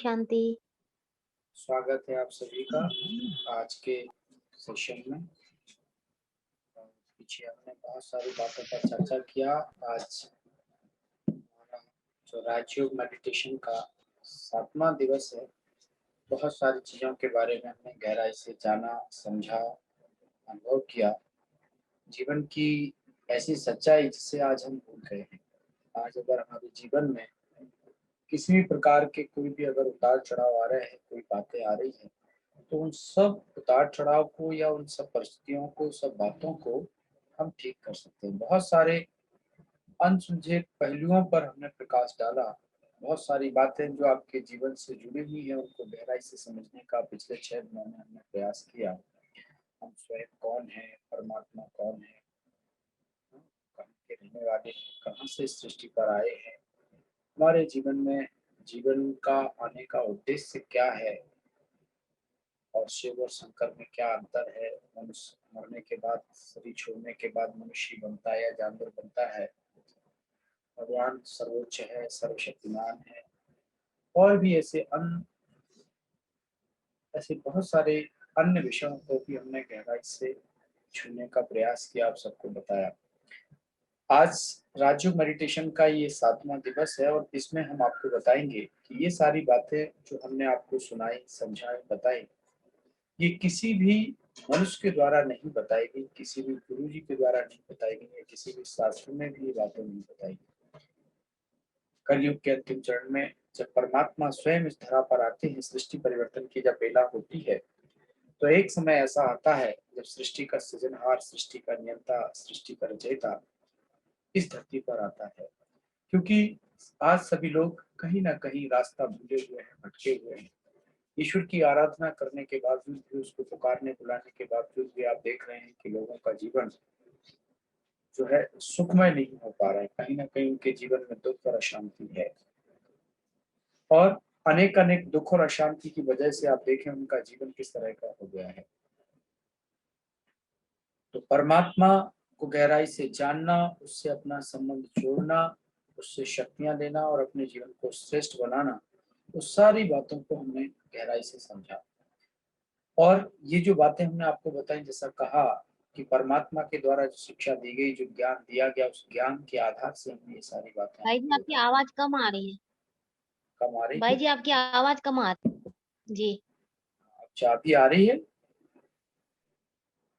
शांति। स्वागत है आप सभी का आज के सेशन में। पीछे हमने बहुत सारी बातों पर चर्चा किया। आज हमारा जो राजयोग मेडिटेशन का 7वां दिवस है, बहुत सारी चीजों के बारे में हमने गहराई से जाना, समझा, अनुभव किया। जीवन की ऐसी सच्चाई जिसे आज हम भूल गए हैं। आज अगर हमारे जीवन में किसी भी प्रकार के कोई भी अगर उतार चढ़ाव आ रहे हैं, कोई बातें आ रही हैं, तो उन सब उतार चढ़ाव को या उन सब परिस्थितियों को, सब बातों को हम ठीक कर सकते हैं। बहुत सारे अनसुलझे पहलुओं पर हमने प्रकाश डाला। बहुत सारी बातें जो आपके जीवन से जुड़ी हुई है, उनको गहराई से समझने का पिछले 6 दिनों में हमने प्रयास किया। हम स्वयं कौन है, परमात्मा कौन है, कहाँ के रहने वाले हैं, कहाँ से सृष्टि पर आए हैं, हमारे जीवन में जीवन का आने का उद्देश्य क्या है, और शिव और शंकर में क्या अंतर है। मनुष्य मरने के बाद, शरीर छोड़ने के बाद मनुष्य बनता है या जानवर बनता है। भगवान सर्वोच्च है, सर्वशक्तिमान है। और भी ऐसे बहुत सारे अन्य विषयों को भी हमने गहराई से छूने का प्रयास किया, आप सबको बताया। आज राजयोग मेडिटेशन का ये 7वां दिवस है और इसमें हम आपको बताएंगे कि ये सारी बातें जो हमने आपको सुनाई, समझाई, बताई, ये किसी भी मनुष्य के द्वारा नहीं बताई गई, किसी भी गुरु जी के द्वारा नहीं बताई गई है, किसी भी शास्त्र में भी ये बातें नहीं बताई गई। कलयुग के अंतिम चरण में जब परमात्मा स्वयं इस धरा पर आते हैं, सृष्टि परिवर्तन की जब बेला होती है, तो एक समय ऐसा आता है जब सृष्टि का सृजनहार, सृष्टि का नियंता, सृष्टि का रचयिता इस धरती पर आता है। क्योंकि आज सभी लोग कहीं ना कहीं रास्ता भूले हुए हैं, भटके हुए हैं। ईश्वर की आराधना करने के बावजूद भी, उसको पुकारने बुलाने के बावजूद भी आप देख रहे हैं कि लोगों का जीवन जो है सुखमय नहीं हो पा रहा है। कहीं ना कहीं उनके जीवन में दुख और अशांति है, और अनेक अनेक दुख और अशांति की वजह से आप देखें उनका जीवन किस तरह का हो गया है। तो परमात्मा को गहराई से जानना, उससे अपना संबंध जोड़ना, उससे शक्तियां लेना और अपने जीवन को श्रेष्ठ बनाना, उस सारी बातों को हमने गहराई से समझा। और ये जो बातें हमने आपको बताई, जैसा कहा कि परमात्मा के द्वारा जो शिक्षा दी गई, जो ज्ञान दिया गया, उस ज्ञान के आधार से हमने ये सारी बातें भाई जी आपको आपकी बताई। आवाज कम आ रही है। कम आ रही भाई है? जी आपकी आवाज कम आ रही है। जी अच्छा, अभी आ रही है?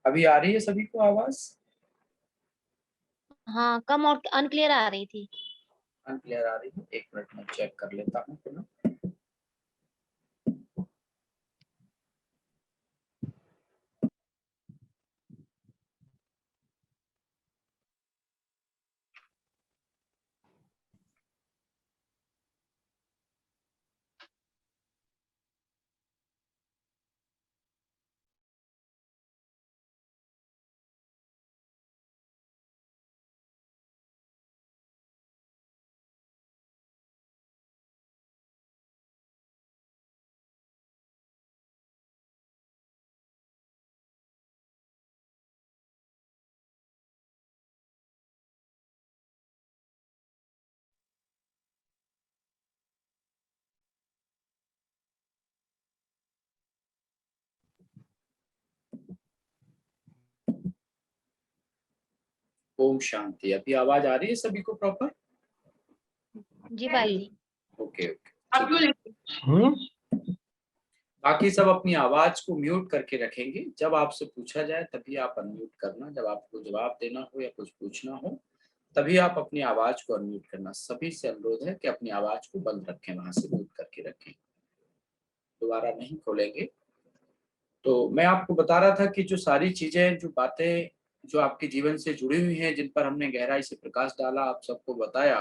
अभी आ रही है सभी को आवाज? हाँ, कम और अनक्लियर आ रही थी। अनक्लियर आ रही है? एक मिनट में चेक कर लेता हूँ पुनः। ओम शांति। अभी आवाज आ रही है सभी को प्रॉपर? जी भाई जी। Okay okay. बाकी सब अपनी आवाज को म्यूट करके रखेंगे। जब आपसे पूछा जाए तभी आप अनम्यूट करना। जब आपको जवाब देना हो या कुछ पूछना हो, तभी आप अपनी आवाज को अनम्यूट करना। सभी से अनुरोध है कि अपनी आवाज को बंद रखें, वहां से म्यूट करके रखें, दोबारा नहीं खोलेंगे। तो मैं आपको बता रहा था कि जो सारी चीजें, जो बातें जो आपके जीवन से जुड़ी हुई हैं, जिन पर हमने गहराई से प्रकाश डाला, आप सबको बताया,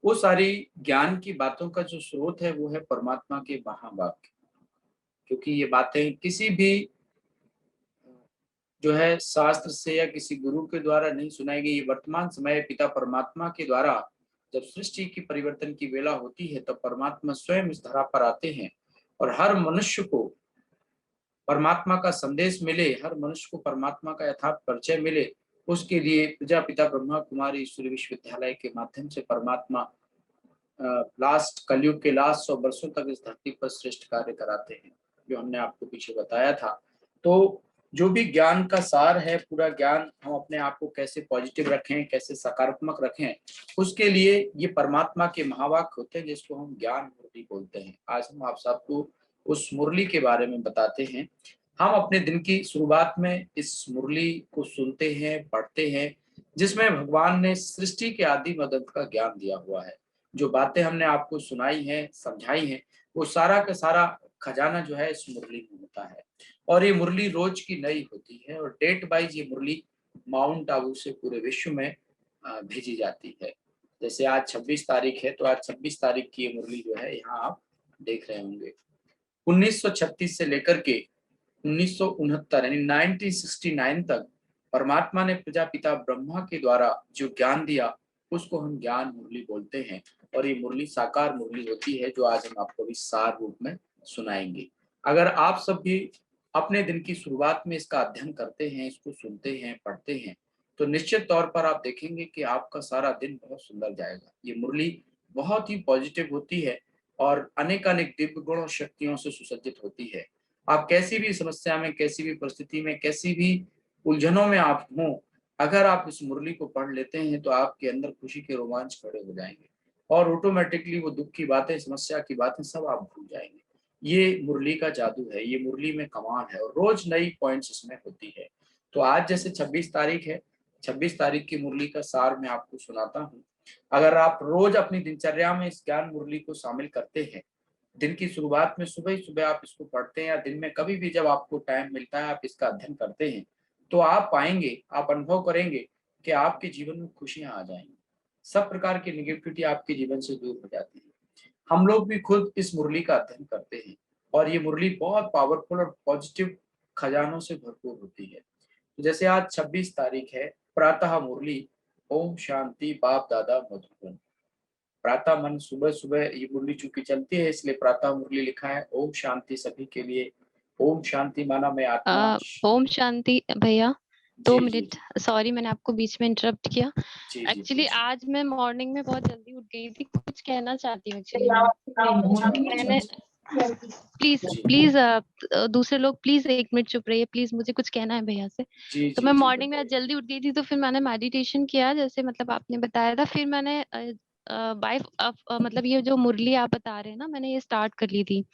वो सारी ज्ञान की बातों का जो स्रोत है वो है परमात्मा के महावाक्य। क्योंकि ये बातें किसी भी जो है शास्त्र से या किसी गुरु के द्वारा नहीं सुनाई गई। ये वर्तमान समय पिता परमात्मा के द्वारा जब सृष्टि की परिवर्तन की वेला होती है, तब परमात्मा स्वयं इस धरा पर आते हैं और हर मनुष्य को परमात्मा का संदेश मिले, हर मनुष्य को परमात्मा का यथार्थ परिचय मिले, उसके लिए प्रजापिता ब्रह्मा कुमारी ईश्वरी विश्वविद्यालय के माध्यम से परमात्मा लास्ट कलयुग के लास्ट 100 वर्षों तक इस धरती पर श्रेष्ठ कार्य कराते हैं, जो हमने आपको पीछे बताया था। तो जो भी ज्ञान का सार है, पूरा ज्ञान हम अपने आप को कैसे पॉजिटिव रखें, कैसे सकारात्मक रखें, उसके लिए ये परमात्मा के महावाक्य होते हैं, जिसको हम ज्ञान मुरली बोलते हैं। आज हम आप सबको उस मुरली के बारे में बताते हैं। हम अपने दिन की शुरुआत में इस मुरली को सुनते हैं, पढ़ते हैं, जिसमें भगवान ने सृष्टि के आदि मदद का ज्ञान दिया हुआ है। जो बातें हमने आपको सुनाई हैं, समझाई हैं, वो सारा का सारा खजाना जो है इस मुरली में होता है। और ये मुरली रोज की नई होती है और डेट वाइज ये मुरली माउंट आबू से पूरे विश्व में भेजी जाती है। जैसे आज 26 तारीख है, तो आज 26 तारीख की ये मुरली जो है यहाँ आप देख रहे होंगे। 1936 से लेकर के 1969 यानी 1969 तक परमात्मा ने प्रजापिता ब्रह्मा के द्वारा जो ज्ञान दिया, उसको हम ज्ञान मुरली बोलते हैं। और ये मुरली साकार मुरली होती है, जो आज हम आपको इस सार रूप में सुनाएंगे। अगर आप सब भी अपने दिन की शुरुआत में इसका अध्ययन करते हैं, इसको सुनते हैं, पढ़ते हैं, तो निश्चित तौर पर आप देखेंगे कि आपका सारा दिन बहुत सुंदर जाएगा। ये मुरली बहुत ही पॉजिटिव होती है और अनेकानेक दिव्य गुण और शक्तियों से सुसज्जित होती है। आप कैसी भी समस्या में, कैसी भी परिस्थिति में, कैसी भी उलझनों में आप हों, अगर आप इस मुरली को पढ़ लेते हैं तो आपके अंदर खुशी के रोमांच खड़े हो जाएंगे और ऑटोमेटिकली वो दुख की बातें, समस्या की बातें सब आप भूल जाएंगे। ये मुरली का जादू है, ये मुरली में कमाल है और रोज नई पॉइंट्स इसमें होती है। तो आज जैसे 26 तारीख है, 26 तारीख की मुरली का सार मैं आपको सुनाता हूँ। अगर आप रोज अपनी दिनचर्या में इस ज्ञान मुरली को शामिल करते हैं, दिन की शुरुआत में सुबह ही सुबह आप इसको पढ़ते हैं या दिन में कभी भी जब आपको टाइम मिलता है आप इसका अध्ययन करते हैं, तो आप पाएंगे, आप अनुभव करेंगे कि आपके जीवन में खुशियां आ जाएंगी। सब प्रकार की नेगेटिविटी आपके जीवन से दूर हो जाती है। हम लोग भी खुद इस मुरली का अध्ययन करते हैं और ये मुरली बहुत पावरफुल और पॉजिटिव खजानों से भरपूर होती है। तो जैसे आज 26 तारीख है, प्रातः मुरली ओम शांति बाप दादा मधुबन। प्रातः मन सुबह सुबह ये मुरली चूंकि चलती है, इसलिए प्रातः मुरली लिखा है। ओम शांति सभी के लिए। ओम शांति माना मैं आत्मा। ओम शांति भैया, जी 2 मिनट। सॉरी, मैंने आपको बीच में इंटरप्ट किया। जी एक्चुअली पूछिए। आज मैं मॉर्निंग में बहुत जल्दी उठ गई थी, कुछ कहना चाहती हूँ एक्चुअली मैंने। प्लीज जी प्लीज दूसरे लोग प्लीज 1 मिनट चुप रहिए प्लीज, मुझे कुछ कहना है भैया से। जी तो जी मैं जी मॉर्निंग में आज बताइए। जल्दी उठ गई थी, तो फिर मैंने मेडिटेशन किया जैसे मतलब आपने बताया था। फिर मैंने बाय मतलब ये जो मुरली आप बता रहे हैं ना, मैंने ये स्टार्ट कर ली थी।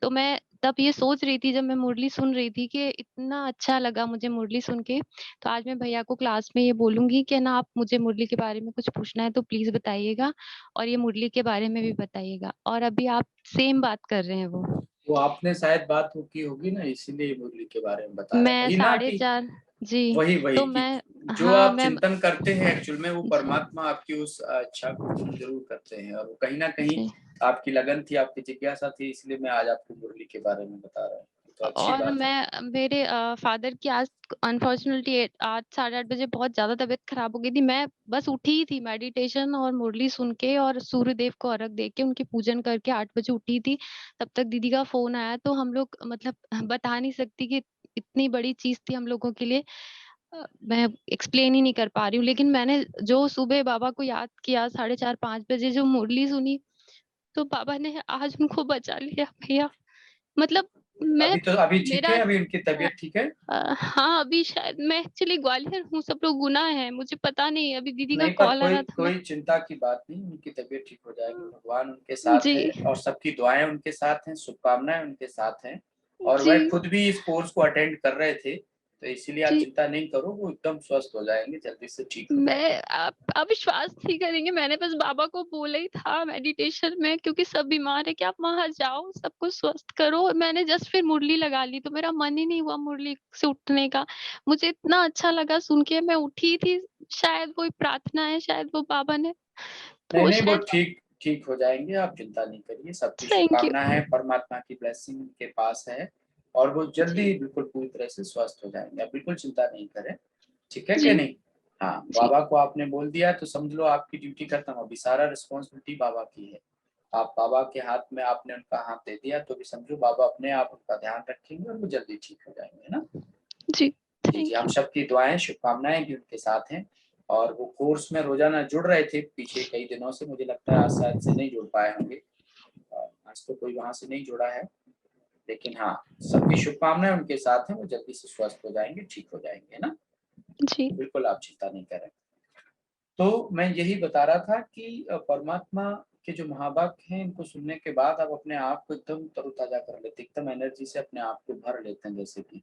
तो मैं तब ये सोच रही थी जब मैं मुरली सुन रही थी कि इतना अच्छा लगा मुझे मुरली सुन के। तो आज मैं भैया को क्लास में ये बोलूंगी कि ना, आप मुझे मुरली के बारे में कुछ पूछना है तो प्लीज बताइएगा, और ये मुरली के बारे में भी बताइएगा। और अभी आप सेम बात कर रहे हैं वो आपने शायद बात की होगी ना, इसीलिए मुरली के बारे में बता रहे हैं, मैं वही ना कि 4:30। जी। वही वही तो कि मैं, जो हाँ आप मैं, चिंतन करते हैं एक्चुअल में वो जी परमात्मा आपकी उस इच्छा को पूर्ण जरूर करते हैं, और वो कहीं ना कहीं जी। आपकी लगन थी, आपकी जिज्ञासा थी, इसलिए मैं आज आपको मुरली के बारे में बता रहा हूँ। तो अच्छी और बात है। मैं, मेरे फादर की आज अनफॉर्चुनेटली 8 साढ़े 8 बजे बहुत ज्यादा तबीयत खराब हो गई थी। मैं बस उठी ही थी मेडिटेशन और मुरली सुन के और सूर्य देव को अर्घ दे के उनकी पूजन करके 8 बजे उठी थी। तब तक दीदी का फोन आया। तो हम लोग मतलब बता नहीं सकती कि इतनी बड़ी चीज थी हम लोगों के लिए। मैं एक्सप्लेन ही नहीं कर पा रही हूँ। लेकिन मैंने जो सुबह बाबा को याद किया 4:30 5 बजे जो मुरली सुनी, तो बाबा ने आज उनको बचा लिया भैया। मतलब मैं, अभी ठीक मेरा है, अभी उनकी तबीयत ठीक है? हाँ अभी शायद मैं एक्चुअली ग्वालियर हूँ, सब लोग गुना है, मुझे पता नहीं। अभी दीदी का नहीं, पर कॉल आ कोई रहा था मैं। कोई चिंता की बात नहीं, उनकी तबीयत ठीक हो जाएगी, भगवान उनके साथ जी है और सबकी दुआएं उनके साथ हैं, शुभकामनाएं उनके साथ हैं। और जी वह खुद भी इस कोर्स को अटेंड कर रहे थे, तो इसीलिए आप जी। चिंता नहीं करो, वो एकदम स्वस्थ हो जाएंगे, जल्दी से ठीक हो जाएंगे। मैं, आप विश्वास नहीं करेंगे, मैंने बस बाबा को बोला ही था मेडिटेशन में, क्योंकि सब बीमार है, कि आप वहां जाओ सबको स्वस्थ करो। और मैंने जस्ट फिर मुरली लगा ली, तो मेरा मन ही नहीं हुआ मुरली से उठने का। मुझे इतना अच्छा लगा सुन के, मैं उठी थी। शायद वो प्रार्थना है, शायद वो बाबा ने, नहीं तो नहीं, वो शायद। ठीक ठीक हो जाएंगे, आप चिंता नहीं करिए, सबकी थैंक यू। शुभकामना है, परमात्मा की ब्लेसिंग के पास है और वो जल्दी जी ही बिल्कुल पूरी तरह से स्वस्थ हो जाएंगे, आप बिल्कुल चिंता नहीं करें। ठीक है कि जी नहीं? हाँ, जी बाबा को आपने बोल दिया तो समझ लो आपकी ड्यूटी खत्म, अभी सारा रिस्पॉन्सिबिलिटी बाबा की है। आप बाबा के हाथ में, आपने उनका हाथ दे दिया तो भी समझो बाबा अपने आप उनका ध्यान रखेंगे और वो जल्दी ठीक हो जाएंगे, है ना? जी। जी जी, थैंक हम यू। सबकी दुआएं, शुभकामनाएं भी उनके साथ हैं और वो कोर्स में रोजाना जुड़ रहे थे पीछे कई दिनों से। मुझे लगता है आज शायद से नहीं जुड़ पाए होंगे, आज तो कोई वहां से नहीं जुड़ा है, लेकिन हाँ, सबकी शुभकामनाएं उनके साथ हैं, वो जल्दी से स्वस्थ हो जाएंगे, ठीक हो जाएंगे, है ना। जी। बिल्कुल आप चिंता नहीं करें। तो मैं यही बता रहा था कि परमात्मा के जो महावाक्य हैं, इनको सुनने के बाद आप अपने आप को एकदम तरोताजा कर लेते, एकदम एनर्जी से अपने आप को भर लेते हैं जैसे कि।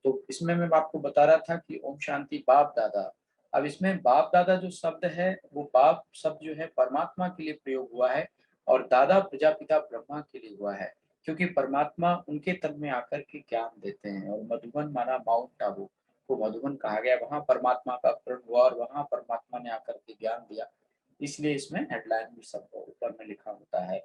तो इसमें मैं आपको बता रहा था कि ओम शांति बाप दादा। अब इसमें बाप दादा जो शब्द है, वो बाप शब्द जो है परमात्मा के लिए प्रयोग हुआ है, और दादा प्रजापिता ब्रह्मा के लिए हुआ है, क्योंकि परमात्मा उनके तन में आकर के ज्ञान देते हैं। और मधुबन माना माउंट आबू को मधुबन कहा गया, वहां परमात्मा का अवतरण हुआ और वहां परमात्मा ने आकर के ज्ञान दिया, इसलिए इसमें हेडलाइन भी सब ऊपर में लिखा होता है।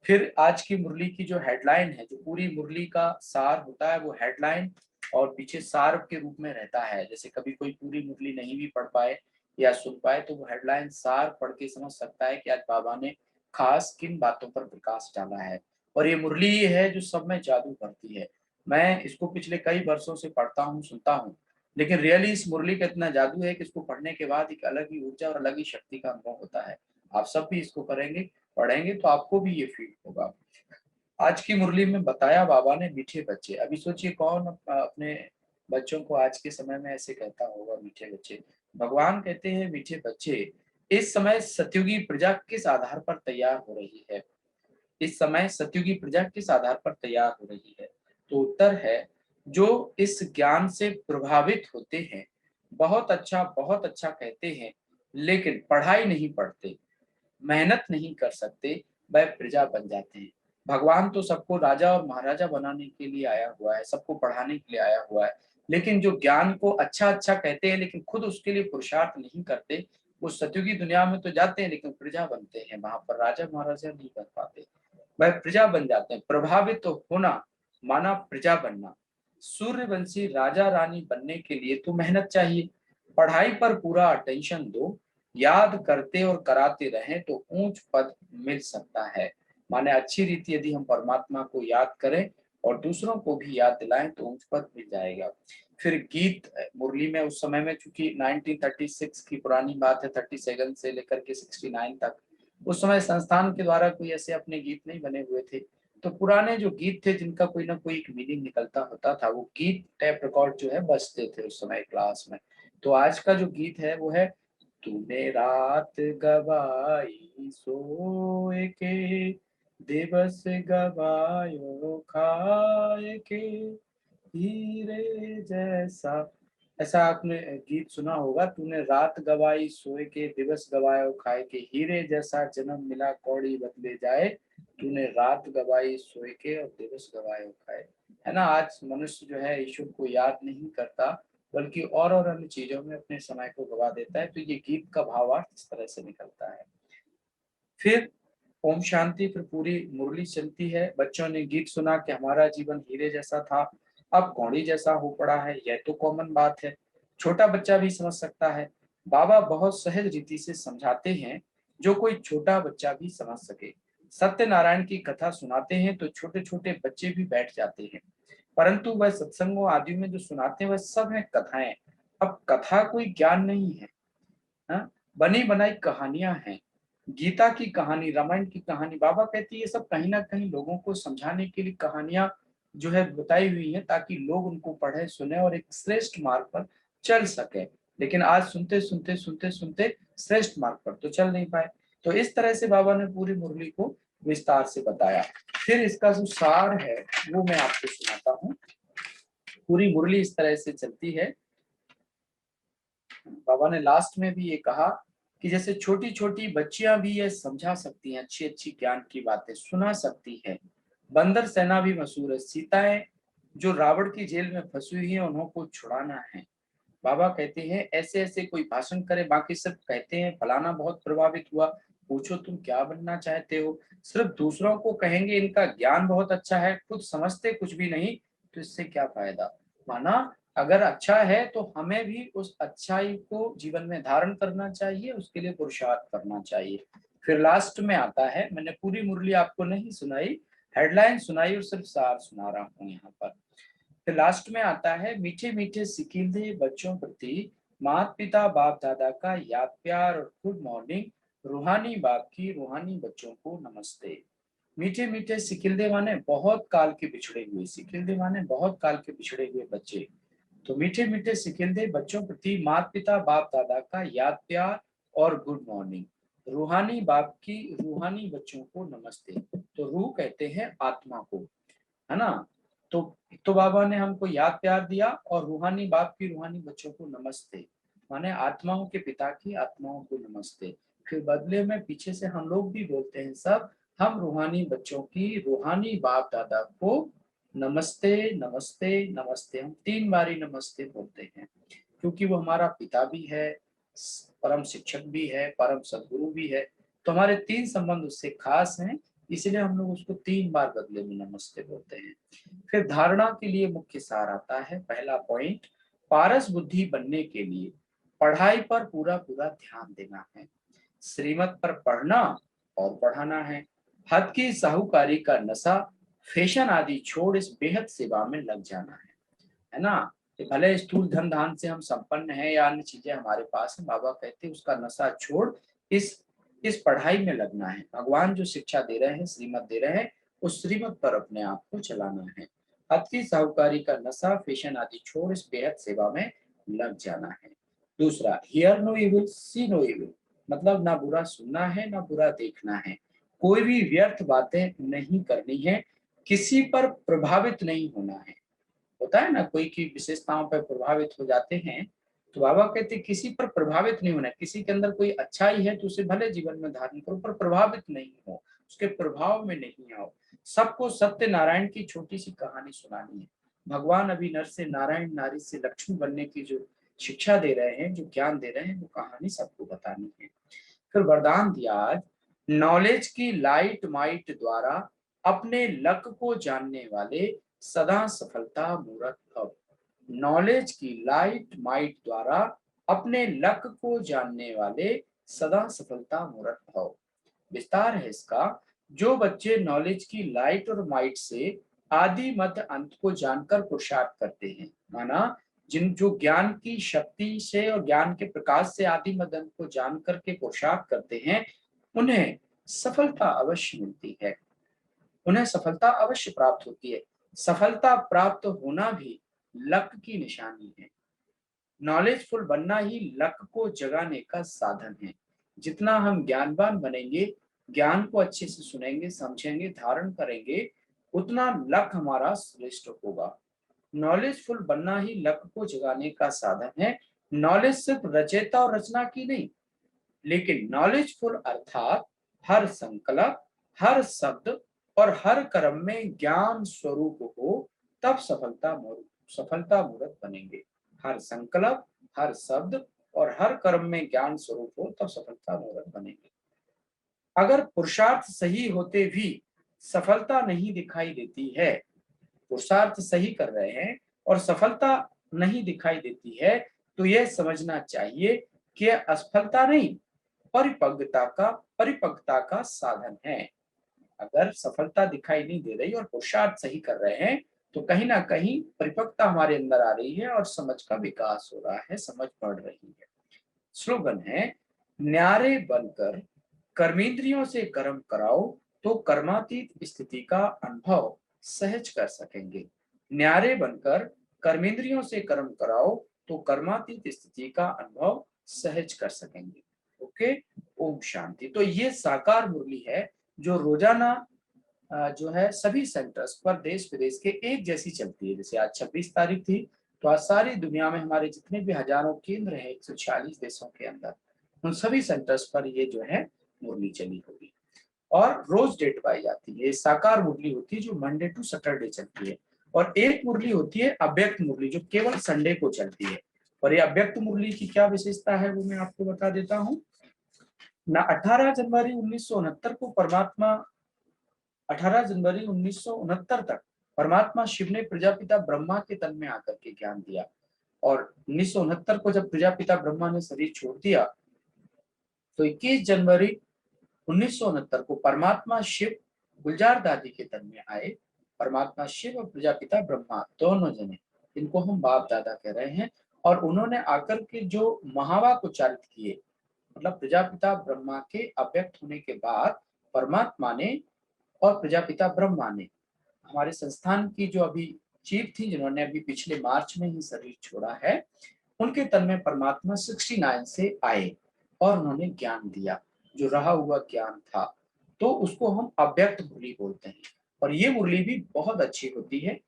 फिर आज की मुरली की जो हेडलाइन है, जो पूरी मुरली का सार होता है, वो हेडलाइन और पीछे सार के रूप में रहता है। जैसे कभी कोई पूरी मुरली नहीं भी पढ़ पाए या सुन पाए, तो वो हेडलाइन सार पढ़ के समझ सकता है कि आज बाबा ने खास किन बातों पर प्रकाश डाला है। और ये मुरली ये है जो सब में जादू करती है। मैं इसको पिछले कई वर्षों से पढ़ता हूँ, सुनता हूँ, लेकिन रियली इस मुरली का इतना जादू है कि इसको पढ़ने के बाद एक अलग ही ऊर्जा और अलग ही शक्ति का अनुभव होता है। आप सब भी इसको करेंगे, पढ़ेंगे, तो आपको भी ये फील होगा। आज की मुरली में बताया बाबा ने मीठे बच्चे। अभी सोचिए कौन अपने बच्चों को आज के समय में ऐसे कहता होगा मीठे बच्चे। भगवान कहते हैं मीठे बच्चे। इस समय सतयुगी प्रजा किस आधार पर तैयार हो रही है? इस समय सतयुगी प्रजा किस आधार पर तैयार हो रही है? तो उत्तर है, जो इस ज्ञान से प्रभावित होते हैं, बहुत अच्छा कहते हैं, लेकिन पढ़ाई नहीं पढ़ते, मेहनत नहीं कर सकते, वह प्रजा बन जाते हैं। भगवान तो सबको राजा और महाराजा बनाने के लिए आया हुआ है, सबको पढ़ाने के लिए आया हुआ है, लेकिन जो ज्ञान को अच्छा कहते हैं लेकिन खुद उसके लिए पुरुषार्थ नहीं करते, वो सतयुगी दुनिया में तो जाते हैं लेकिन प्रजा बनते हैं, वहां पर राजा महाराजा नहीं बन पाते, वह प्रजा बन जाते हैं। प्रभावित तो होना माना प्रजा बनना। सूर्यवंशी राजा रानी बनने के लिए तो मेहनत चाहिए, पढ़ाई पर पूरा अटेंशन दो, याद करते और कराते रहें तो ऊंच पद मिल सकता है। माने अच्छी रीति यदि हम परमात्मा को याद करें और दूसरों को भी याद दिलाएं तो ऊंच पद मिल जाएगा। फिर गीत मुरली में उस समय में, चूंकि 1936 की पुरानी बात है, 37 से लेकर के 69 तक, उस समय संस्थान के द्वारा कोई ऐसे अपने गीत नहीं बने हुए थे। तो पुराने जो गीत थे जिनका कोई ना कोई एक मीनिंग निकलता होता था, वो गीत टेप रिकॉर्ड जो है बजते थे उस समय क्लास में। तो आज का जो गीत है वो है, तूने रात गवाई सोए के, दिवस गवायो खाए के, हीरे जैसा। ऐसा आपने गीत सुना होगा, तूने रात गवाई सोए के, दिवस गवायो खाए के, हीरे जैसा जन्म मिला कौड़ी बदले जाए, तूने रात गवाई सोए के और दिवस गवायो खाए। है ना, आज मनुष्य जो है ईश्वर को याद नहीं करता, बल्कि और अन्य चीजों में अपने समय को गवा देता है। तो ये गीत का भावार्थ इस तरह से निकलता है। फिर ओम शांति, फिर पूरी मुरली चलती है। बच्चों ने गीत सुना कि हमारा जीवन हीरे जैसा था, अब कौड़ी जैसा हो पड़ा है, यह तो कॉमन बात है, छोटा बच्चा भी समझ सकता है। बाबा बहुत सहज रीति से समझाते हैं, जो कोई छोटा बच्चा भी समझ सके। सत्यनारायण की कथा सुनाते हैं तो छोटे छोटे बच्चे भी बैठ जाते हैं, परंतु वह सत्संगों आदि में जो सुनाते हैं वह सब है कथाएं। अब कथा कोई ज्ञान नहीं है, हाँ? बनी बनाई कहानियां हैं। गीता की कहानी, रामायण की कहानी, बाबा कहती है ये सब कहीं ना कहीं लोगों को समझाने के लिए कहानियां जो है बताई हुई है, ताकि लोग उनको पढ़े सुने और एक श्रेष्ठ मार्ग पर चल सके। लेकिन आज सुनते सुनते सुनते सुनते श्रेष्ठ मार्ग पर तो चल नहीं पाए। तो इस तरह से बाबा ने पूरी मुरली को विस्तार से बताया। फिर इसका जो सार है वो मैं आपको सुनाता हूँ। पूरी मुरली इस तरह से चलती है। बाबा ने लास्ट में भी ये कहा कि जैसे छोटी छोटी बच्चियां भी ये समझा सकती हैं, अच्छी अच्छी ज्ञान की बातें सुना सकती है। बंदर सेना भी मशहूर है, सीताएं जो रावण की जेल में फंसी हुई है उनको छुड़ाना है। बाबा कहते हैं ऐसे ऐसे कोई भाषण करे, बाकी सब कहते हैं फलाना बहुत प्रभावित हुआ, पूछो तुम क्या बनना चाहते हो, सिर्फ दूसरों को कहेंगे इनका ज्ञान बहुत अच्छा है, खुद समझते कुछ भी नहीं, तो इससे क्या फायदा। माना अगर अच्छा है तो हमें भी उस अच्छाई को जीवन में धारण करना चाहिए, उसके लिए पुरुषार्थ करना चाहिए। फिर लास्ट में आता है, मैंने पूरी मुरली आपको नहीं सुनाई, हेडलाइन सुनाई और सिर्फ सार सुना रहा हूँ यहाँ पर। फिर लास्ट में आता है, मीठे मीठे सिकींदे बच्चों प्रति माता पिता बाप दादा का याद प्यार और गुड मॉर्निंग, रूहानी बाप की रूहानी बच्चों को नमस्ते। मीठे मीठे सिकिलदे माने बहुत काल के बिछड़े हुए, सिकिलदे माने बहुत काल के बिछड़े हुए बच्चे। तो मीठे मीठे सिकिलदे बच्चों प्रति माता पिता बाप दादा का याद प्यार और गुड मॉर्निंग, रूहानी बाप की रूहानी बच्चों को नमस्ते। तो रूह कहते हैं आत्मा को, है ना। तो बाबा ने हमको याद प्यार दिया और रूहानी बाप की रूहानी बच्चों को नमस्ते, माने आत्माओं के पिता की आत्माओं को नमस्ते। फिर बदले में पीछे से हम लोग भी बोलते हैं सब, हम रूहानी बच्चों की रूहानी बाप दादा को नमस्ते नमस्ते नमस्ते। हम 3 बारी नमस्ते बोलते हैं, क्योंकि वो हमारा पिता भी है, परम शिक्षक भी है, परम सदगुरु भी है। तो हमारे 3 संबंध उससे खास हैं, इसलिए हम लोग उसको 3 बार बदले में नमस्ते बोलते हैं। फिर धारणा के लिए मुख्य सार आता है। पहला पॉइंट, पारस बुद्धि बनने के लिए पढ़ाई पर पूरा पूरा ध्यान देना है, श्रीमत पर पढ़ना और पढ़ाना है, हद की साहूकारी का नशा फैशन आदि छोड़ इस बेहद सेवा में लग जाना है ना। कि भले स्थूल धन धान से हम संपन्न हैं या अन्य चीजें हमारे पास है, बाबा कहते हैं उसका नशा छोड़ इस पढ़ाई में लगना है। भगवान जो शिक्षा दे रहे हैं, श्रीमत दे रहे हैं, उस श्रीमत पर अपने आप को चलाना है। हद की साहूकारी का नशा फैशन आदि छोड़ इस बेहद सेवा में लग जाना है। दूसरा, hear no evil see no evil, मतलब ना बुरा सुनना है ना बुरा देखना है, कोई भी व्यर्थ बातें नहीं करनी है, किसी पर प्रभावित नहीं होना है। होता है ना, कोई की विशेषताओं पर प्रभावित हो जाते हैं, तो बाबा कहते किसी पर प्रभावित नहीं होना। किसी के अंदर कोई अच्छाई है तो उसे भले जीवन में धारण करो, पर प्रभावित नहीं हो, उसके प्रभाव में नहीं आओ। सबको सत्य नारायण की छोटी सी कहानी सुनानी है। भगवान अभी नर से नारायण, नारी से लक्ष्मी बनने की जो शिक्षा दे रहे हैं, जो ज्ञान दे रहे हैं, वो कहानी सबको बतानी है। फिर वरदान दिया आज, नॉलेज की लाइट माइट द्वारा अपने लक को जानने वाले सदा सफलता मूरत भव। नॉलेज की लाइट माइट द्वारा अपने लक को जानने वाले सदा सफलता मूरत भव। विस्तार है इसका, जो बच्चे नॉलेज की लाइट और माइट से आदि मध्य अंत को जानकर पुरुषार्थ करते हैं, माना जिन जो ज्ञान की शक्ति से और ज्ञान के प्रकाश से आदि मध्य अंत को जान करके पुरुषार्थ करते हैं, उन्हें सफलता अवश्य मिलती है, उन्हें सफलता अवश्य प्राप्त होती है। सफलता प्राप्त होना भी लक की निशानी है। नॉलेजफुल बनना ही लक को जगाने का साधन है। जितना हम ज्ञानवान बनेंगे, ज्ञान को अच्छे से सुनेंगे, समझेंगे, धारण करेंगे, उतना लक हमारा श्रेष्ठ होगा। नॉलेजफुल बनना ही लक को जगाने का साधन है। नॉलेज सिर्फ रचेता और रचना की नहीं, लेकिन नॉलेजफुल अर्थात हर संकल्प, हर शब्द और हर कर्म में ज्ञान स्वरूप हो, तब सफलता मूर्त बनेंगे। हर संकल्प, हर शब्द और हर कर्म में ज्ञान स्वरूप हो, तब सफलता मूर्त बनेंगे। अगर पुरुषार्थ सही होते भी सफलता नहीं दिखाई देती है, पुरुषार्थ सही कर रहे हैं और सफलता नहीं दिखाई देती है, तो यह समझना चाहिए कि असफलता नहीं, परिपक्वता का साधन है। अगर सफलता दिखाई नहीं दे रही और पुरुषार्थ सही कर रहे हैं, तो कहीं ना कहीं परिपक्वता हमारे अंदर आ रही है और समझ का विकास हो रहा है, समझ बढ़ रही है। स्लोगन है, न्यारे बनकर कर्मेंद्रियों से कर्म कराओ तो कर्मातीत स्थिति का अनुभव सहज कर सकेंगे। न्यारे बनकर कर्मेंद्रियों से कर्म कराओ तो कर्मातीत स्थिति का अनुभव सहज कर सकेंगे। ओके, ओम शांति। तो ये साकार मुरली है जो रोजाना जो है सभी सेंटर्स पर देश विदेश के एक जैसी चलती है। जैसे आज 26 तारीख थी, तो आज सारी दुनिया में हमारे जितने भी हजारों केंद्र हैं 146 देशों के अंदर, उन सभी सेंटर्स पर ये जो है मुरली चली होगी और रोज डेट पाई जाती है। साकार मुरली होती है जो मंडे टू सैटरडे चलती है, और एक मुरली होती है अव्यक्त मुरली जो केवल संडे को चलती है। और ये अव्यक्त मुरली की क्या विशेषता है वो मैं आपको बता देता हूँ ना। 18 जनवरी 1969 को 18 जनवरी 1969 तक परमात्मा शिव ने प्रजापिता ब्रह्मा के तन में आकर के ज्ञान दिया, और 1969 को जब प्रजापिता ब्रह्मा ने शरीर छोड़ दिया, तो 21 जनवरी 1969 को परमात्मा शिव गुलजार दादी के तन में आए। परमात्मा शिव और प्रजापिता ब्रह्मा दोनों जने, इनको हम बाप दादा कह रहे हैं, और उन्होंने आकर के जो महावाक्य उच्चारित किए, मतलब प्रजापिता ब्रह्मा के अव्यक्त होने के बाद परमात्मा ने और प्रजापिता ब्रह्मा ने, हमारे संस्थान की जो अभी चीफ थी जिन्होंने अभी पिछले मार्च में ही शरीर छोड़ा है, उनके तन में परमात्मा 69 से आए और उन्होंने ज्ञान दिया, जो रहा हुआ ज्ञान था, तो उसको हम अव्यक्त मुरली बोलते हैं। और ये मुरली भी बहुत अच्छी होती है।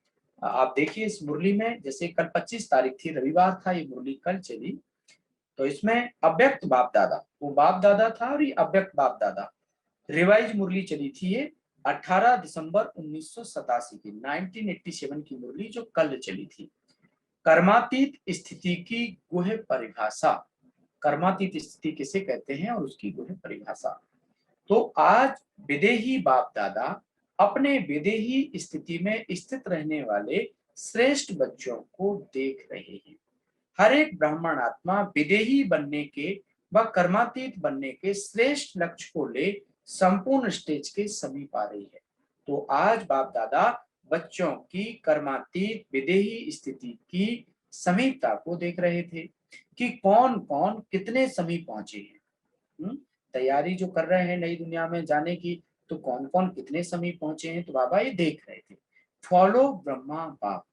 आप देखिए इस मुरली में, जैसे कल 25 तारीख थी, रविवार था, ये मुरली कल चली, तो इसमें अव्यक्त बाप दादा, वो बाप दादा था और ये अव्यक्त बाप दादा, रिवाइज मुरली चली थी ये 18 दिसंबर 1987 की, 1987 की मुरली जो कल चली थी। कर्मातीत स्थिति की गुह्य परिभाषा, कर्मातीत स्थिति किसे कहते हैं और उसकी गुह्य परिभाषा। तो आज विदेही बाप दादा अपने विदेही स्थिति में स्थित रहने वाले श्रेष्ठ बच्चों को देख रहे हैं। हर एक ब्राह्मण आत्मा विदेही बनने के व कर्मातीत बनने के श्रेष्ठ लक्ष्य को ले संपूर्ण स्टेज के समीप आ रही है। तो आज बाप दादा बच्चों की कर्मातीत विदेही स्थिति की समीपता को देख रहे थे कि कौन कौन कितने समीप पहुंचे हैं। तैयारी जो कर रहे हैं नई दुनिया में जाने की, तो कौन कौन कितने समीप पहुंचे हैं, तो बाबा ये देख रहे थे। फॉलो ब्रह्मा बाप,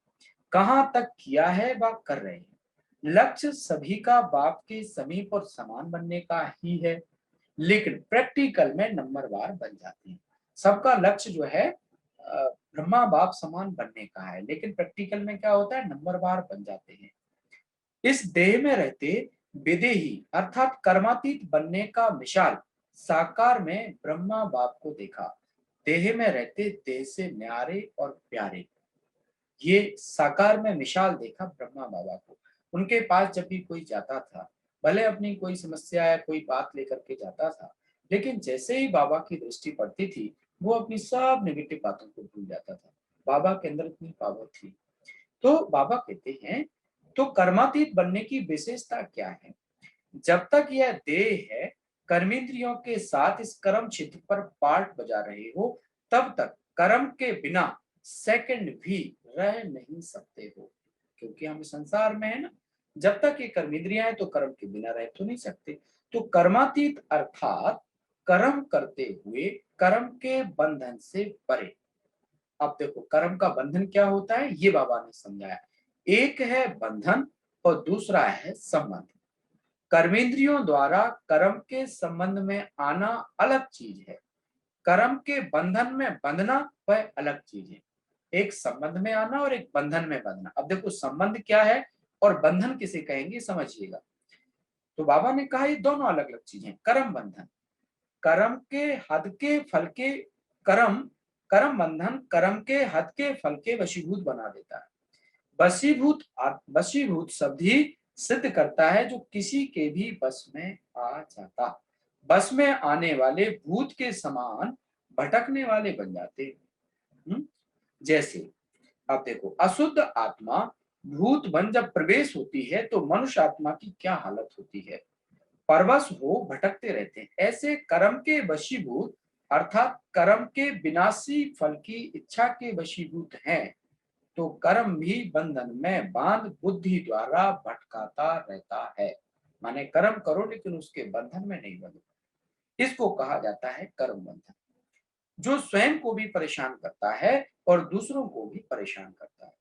कहां तक किया है वह कर रहे हैं। लक्ष्य सभी का बाप के समीप और समान बनने का ही है, लेकिन प्रैक्टिकल में नंबरवार बन जाते हैं। सबका लक्ष्य जो है ब्रह्मा बाप समान बनने का है, लेकिन प्रैक्टिकल में क्या होता है, नंबरवार बन जाते हैं। इस देह में रहते विदेही अर्थात कर्मातीत बनने का मिसाल साकार में ब्रह्मा बाप को देखा। देह में रहते देह से न्यारे और प्यारे, ये साकार में मिसाल देखा ब्रह्मा बाबा को। उनके पास जब भी कोई जाता था, भले अपनी कोई समस्या या कोई बात लेकर के जाता था, लेकिन जैसे ही बाबा की दृष्टि पड़ती थी, वो अपनी सब नेगेटिव बातों को भूल जाता था। बाबा के अंदर इतनी पावर थी। तो बाबा कहते हैं, तो कर्मातीत बनने की विशेषता क्या है। जब तक यह देह है, कर्मेंद्रियों के साथ इस कर्म क्षेत्र पर पार्ट बजा रहे हो, तब तक कर्म के बिना सेकंड भी रह नहीं सकते हो, क्योंकि हम संसार में है ना। जब तक ये कर्मेंद्रियां हैं तो कर्म के बिना रह तो नहीं सकते। तो कर्मातीत अर्थात कर्म करते हुए कर्म के बंधन से परे। अब देखो कर्म का बंधन क्या होता है, ये बाबा ने समझाया। एक है बंधन और दूसरा है संबंध। कर्मेंद्रियों द्वारा कर्म के संबंध में आना अलग चीज है, कर्म के बंधन में बंधना वह अलग चीज है। एक संबंध में आना और एक बंधन में बंधना। अब देखो संबंध क्या है और बंधन किसे कहेंगे, समझिएगा। तो बाबा ने कहा ये दोनों अलग अलग चीजें। कर्म बंधन, कर्म के हद के फल के कर्म, कर्म बंधन कर्म के हद के फल के वशीभूत बना देता है। वशीभूत, वशीभूत शब्द ही सिद्ध करता है जो किसी के भी बस में आ जाता। बस में आने वाले भूत के समान भटकने वाले बन जाते हैं। जैसे अब देखो अशुद्ध आत्मा भूत बन जब प्रवेश होती है तो मनुष्य आत्मा की क्या हालत होती है, परवश हो भटकते रहते हैं। ऐसे कर्म के वशीभूत अर्थात कर्म के विनाशी फल की इच्छा के वशीभूत हैं, तो कर्म भी बंधन में बांध बुद्धि द्वारा भटकाता रहता है। माने कर्म करो लेकिन उसके बंधन में नहीं बंधो, इसको कहा जाता है कर्म बंधन, जो स्वयं को भी परेशान करता है और दूसरों को भी परेशान करता है।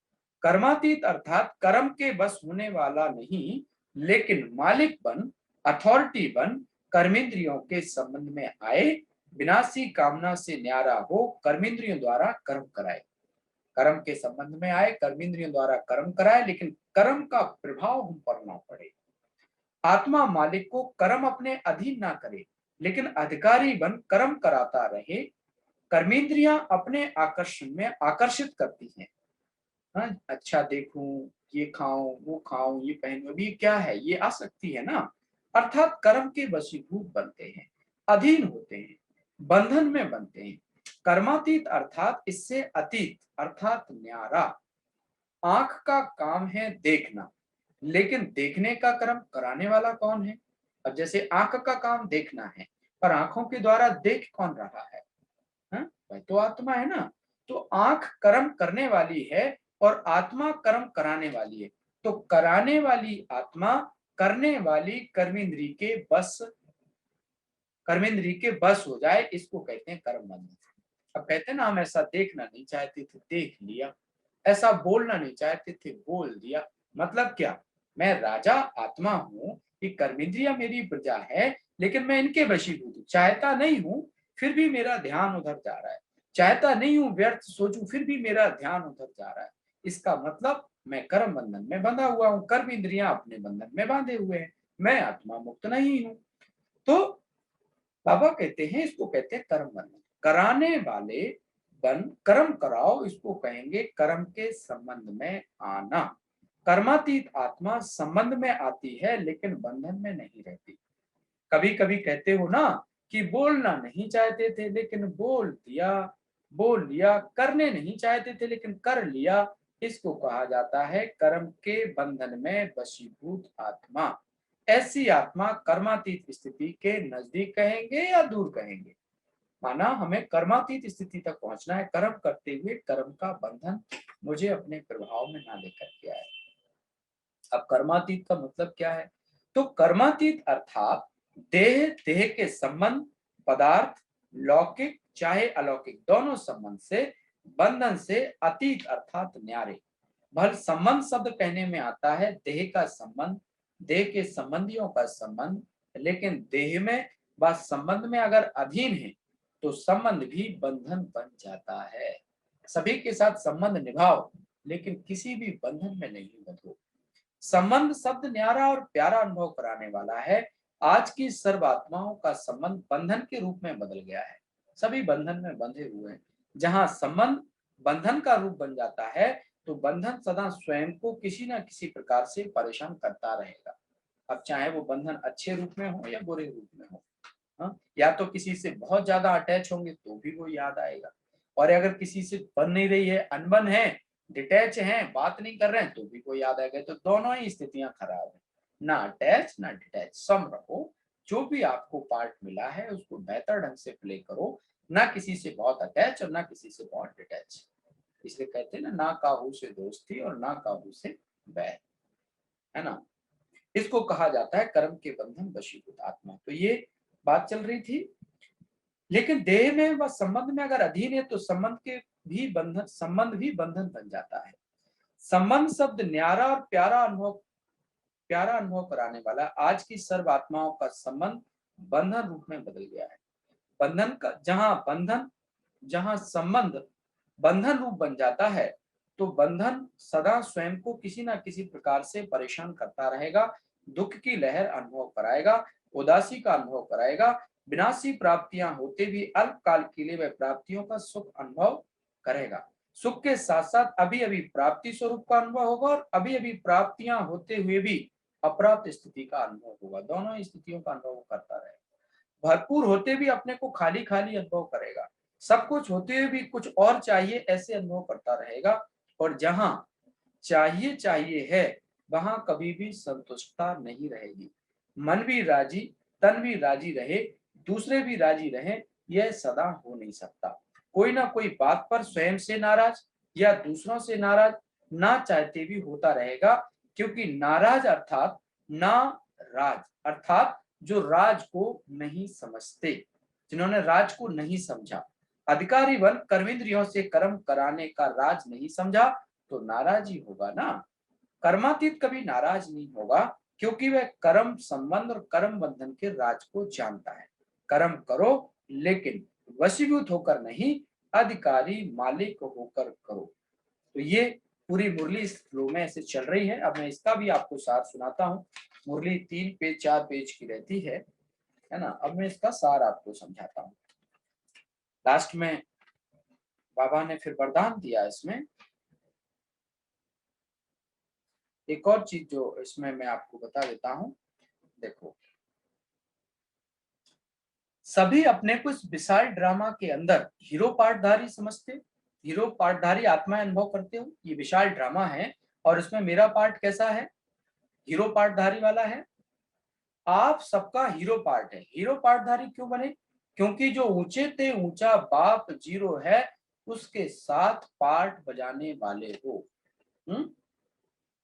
कर्मातीत अर्थात कर्म के बस होने वाला नहीं, लेकिन मालिक बन, अथॉरिटी बन, कर्मेंद्रियों के संबंध में आए, विनाशी कामना से न्यारा हो, कर्मेंद्रियों द्वारा कर्म कराए। कर्म के संबंध में आए, कर्मेंद्रियों द्वारा कर्म कराए, लेकिन कर्म का प्रभाव हम पर ना पड़े। आत्मा मालिक को कर्म अपने अधीन ना करे, लेकिन अधिकारी बन कर्म कराता रहे। कर्मेंद्रियां अपने आकर्षण में आकर्षित करती हैं। हाँ, अच्छा देखूं, ये खाऊं, वो खाऊं, ये पहनूं, अभी क्या है, ये आसक्ति है ना। अर्थात कर्म के वशीभूत बनते हैं, अधीन होते हैं, बंधन में बनते हैं। कर्मातीत अर्थात इससे अतीत अर्थात न्यारा। आंख का काम है देखना, लेकिन देखने का कर्म कराने वाला कौन है। अब जैसे आंख का काम देखना है, पर आंखों के द्वारा देख कौन रहा है, वह तो आत्मा है ना। तो आंख कर्म करने वाली है और आत्मा कर्म कराने वाली है। तो कराने वाली आत्मा करने वाली कर्मेंद्री के बस हो जाए, इसको कहते हैं कर्म बंधन। अब कहते हैं ना, हम ऐसा देखना नहीं चाहते थे, देख लिया, ऐसा बोलना नहीं चाहते थे, बोल दिया। मतलब क्या, मैं राजा आत्मा हूं, ये कर्मेंद्रिया मेरी प्रजा है, लेकिन मैं इनके वशीभूत हूं। चाहता नहीं हूं, फिर भी मेरा ध्यान उधर जा रहा है। चाहता नहीं हूं व्यर्थ सोचूं, फिर भी मेरा ध्यान उधर जा रहा है। इसका मतलब मैं कर्म बंधन में बंधा हुआ हूं, कर्म इंद्रियां अपने बंधन में बांधे हुए हैं, मैं आत्मा मुक्त नहीं हूं। तो बाबा कहते हैं, इसको कहते हैं कर्म बंधन। कराने वाले बन कर्म कराओ, इसको कहेंगे कर्म के संबंध में आना। कर्मातीत आत्मा संबंध में आती है, लेकिन बंधन में नहीं रहती। कभी कभी कहते हो ना कि बोलना नहीं चाहते थे लेकिन बोल लिया, करने नहीं चाहते थे लेकिन कर लिया, इसको कहा जाता है कर्म के बंधन में वशीभूत आत्मा। ऐसी आत्मा कर्मातीत स्थिति के नजदीक कहेंगे या दूर कहेंगे? माना हमें कर्मातीत स्थिति तक पहुंचना है, कर्म करते हुए कर्म का बंधन मुझे अपने प्रभाव में ना लेकर के आए। अब कर्मातीत का मतलब क्या है? तो कर्मातीत अर्थात देह के संबंध, पदार्थ लौकिक चाहे अलौकिक दोनों संबंध से, बंधन से अतीत अर्थात न्यारे। भल संबंध शब्द कहने में आता है देह का संबंध, देह के संबंधियों का संबंध, लेकिन देह में व संबंध में अगर अधीन है तो संबंध भी बंधन बन जाता है। सभी के साथ संबंध निभाओ, लेकिन किसी भी बंधन में नहीं बंधो। संबंध शब्द न्यारा और प्यारा अनुभव कराने वाला है। आज की सर्वात्माओं का संबंध बंधन के रूप में बदल गया है। सभी बंधन में बंधे हुए हैं। जहां संबंध बंधन का रूप बन जाता है, तो बंधन सदा स्वयं को किसी न किसी प्रकार से परेशान करता रहेगा। अब चाहे वो बंधन अच्छे रूप में हो या बुरे रूप में हो। या तो किसी से बहुत ज्यादा अटैच होंगे तो भी वो याद आएगा, और अगर किसी से बन नहीं रही है, अनबन है, डिटैच हैं, बात नहीं कर रहे हैं, तो भी कोई याद आएगा। तो दोनों ही स्थितियां खराब है, ना अटैच ना डिटैच, सम रहो। जो भी आपको पार्ट मिला है उसको बेहतर ढंग से प्ले करो, ना किसी से बहुत अटैच और ना किसी से बहुत डिटैच। इसलिए कहते हैं ना काहू से दोस्ती और ना काहू से बैर, है ना। इसको कहा जाता है कर्म के बंधन वशीभूत आत्मा। तो ये बात चल रही थी। लेकिन देह में व संबंध में अगर अधीन है तो संबंध भी बंधन बन जाता है। संबंध शब्द न्यारा और प्यारा अनुभव कराने वाला। आज की सर्व आत्माओं का संबंध बंधन रूप में बदल गया है। बंधन का जहां संबंध बंधन रूप बन जाता है, तो बंधन सदा स्वयं को किसी ना किसी प्रकार से परेशान करता रहेगा, दुख की लहर अनुभव कराएगा, उदासी का अनुभव कराएगा। विनाशी प्राप्तियां होते भी अल्पकाल के लिए वह प्राप्तियों का सुख अनुभव करेगा। सुख के साथ साथ अभी अभी प्राप्ति स्वरूप का अनुभव होगा, और अभी अभी प्राप्तियां होते हुए भी अप्राप्त स्थिति का अनुभव होगा। दोनों स्थितियों का अनुभव करता रहेगा। भरपूर होते भी अपने को खाली खाली अनुभव करेगा, सब कुछ होते हुए भी कुछ और चाहिए ऐसे अनुभव करता रहेगा। और जहां चाहिए है, वहां कभी भी संतुष्टता नहीं रहेगी। मन भी राजी, तन भी राजी रहे, दूसरे भी राजी रहे, यह सदा हो नहीं सकता। कोई ना कोई बात पर स्वयं से नाराज या दूसरों से नाराज ना चाहते भी होता रहेगा, क्योंकि नाराज अर्थात ना राज, अर्थात जो राज को नहीं समझते, जिन्होंने राज को नहीं समझा। अधिकारी वन कर्मेंद्रियों से कर्म कराने का राज नहीं समझा, तो नाराज ही होगा ना। कर्मातीत कभी नाराज नहीं होगा, क्योंकि वह कर्म संबंध और कर्म बंधन के राज को जानता है। कर्म करो, लेकिन वशीभूत होकर नहीं, अधिकारी मालिक होकर करो। तो ये पूरी मुरली इस फ्लो में ऐसे चल रही है। अब मैं इसका भी आपको सार सुनाता हूँ। मुरली 3 पेज 4 पेज की रहती है ना। अब मैं इसका सार आपको समझाता हूँ। लास्ट में बाबा ने फिर वरदान दिया इसमें। एक और चीज जो इसमें मैं आपको बता देता हूं, देखो, सभी अपने को इस विशाल ड्रामा के अंदर हीरो पार्टधारी समझते, हीरो पार्टधारी आत्मा अनुभव करते हो। ये विशाल ड्रामा है और इसमें मेरा पार्ट कैसा है? हीरो पार्टधारी वाला है। आप सबका हीरो पार्ट है। हीरो पार्टधारी क्यों बने? क्योंकि जो ऊंचे ते ऊंचा बाप जीरो है, उसके साथ पार्ट बजाने वाले हो।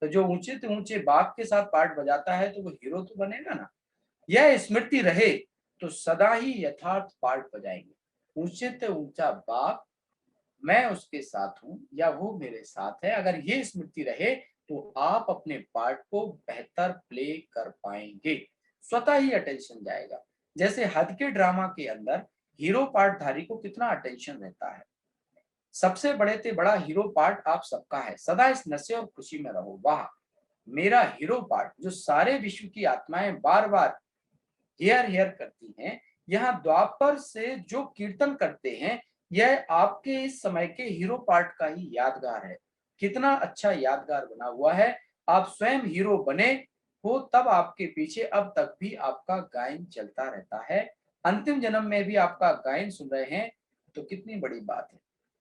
तो जो ऊंचे से ऊंचे बाप के साथ पार्ट बजाता है तो वो हीरो तो बनेगा ना। यह स्मृति रहे तो सदा ही यथार्थ पार्ट बजाएंगे। ऊंचे से ऊंचा बाप, मैं उसके साथ हूं या वो मेरे साथ है, अगर ये स्मृति रहे तो आप अपने पार्ट को बेहतर प्ले कर पाएंगे, स्वतः ही अटेंशन जाएगा। जैसे हद के ड्रामा के अंदर हीरो पार्टधारी को कितना अटेंशन रहता है। सबसे बड़े से बड़ा हीरो पार्ट आप सबका है, सदा इस नशे और खुशी में रहो। वाह, मेरा हीरो पार्ट जो सारे विश्व की आत्माएं बार बार हेयर हेयर करती हैं, यहाँ द्वापर से जो कीर्तन करते हैं, यह आपके इस समय के हीरो पार्ट का ही यादगार है। कितना अच्छा यादगार बना हुआ है। आप स्वयं हीरो बने हो तब आपके पीछे अब तक भी आपका गायन चलता रहता है, अंतिम जन्म में भी आपका गायन सुन रहे हैं, तो कितनी बड़ी बात है।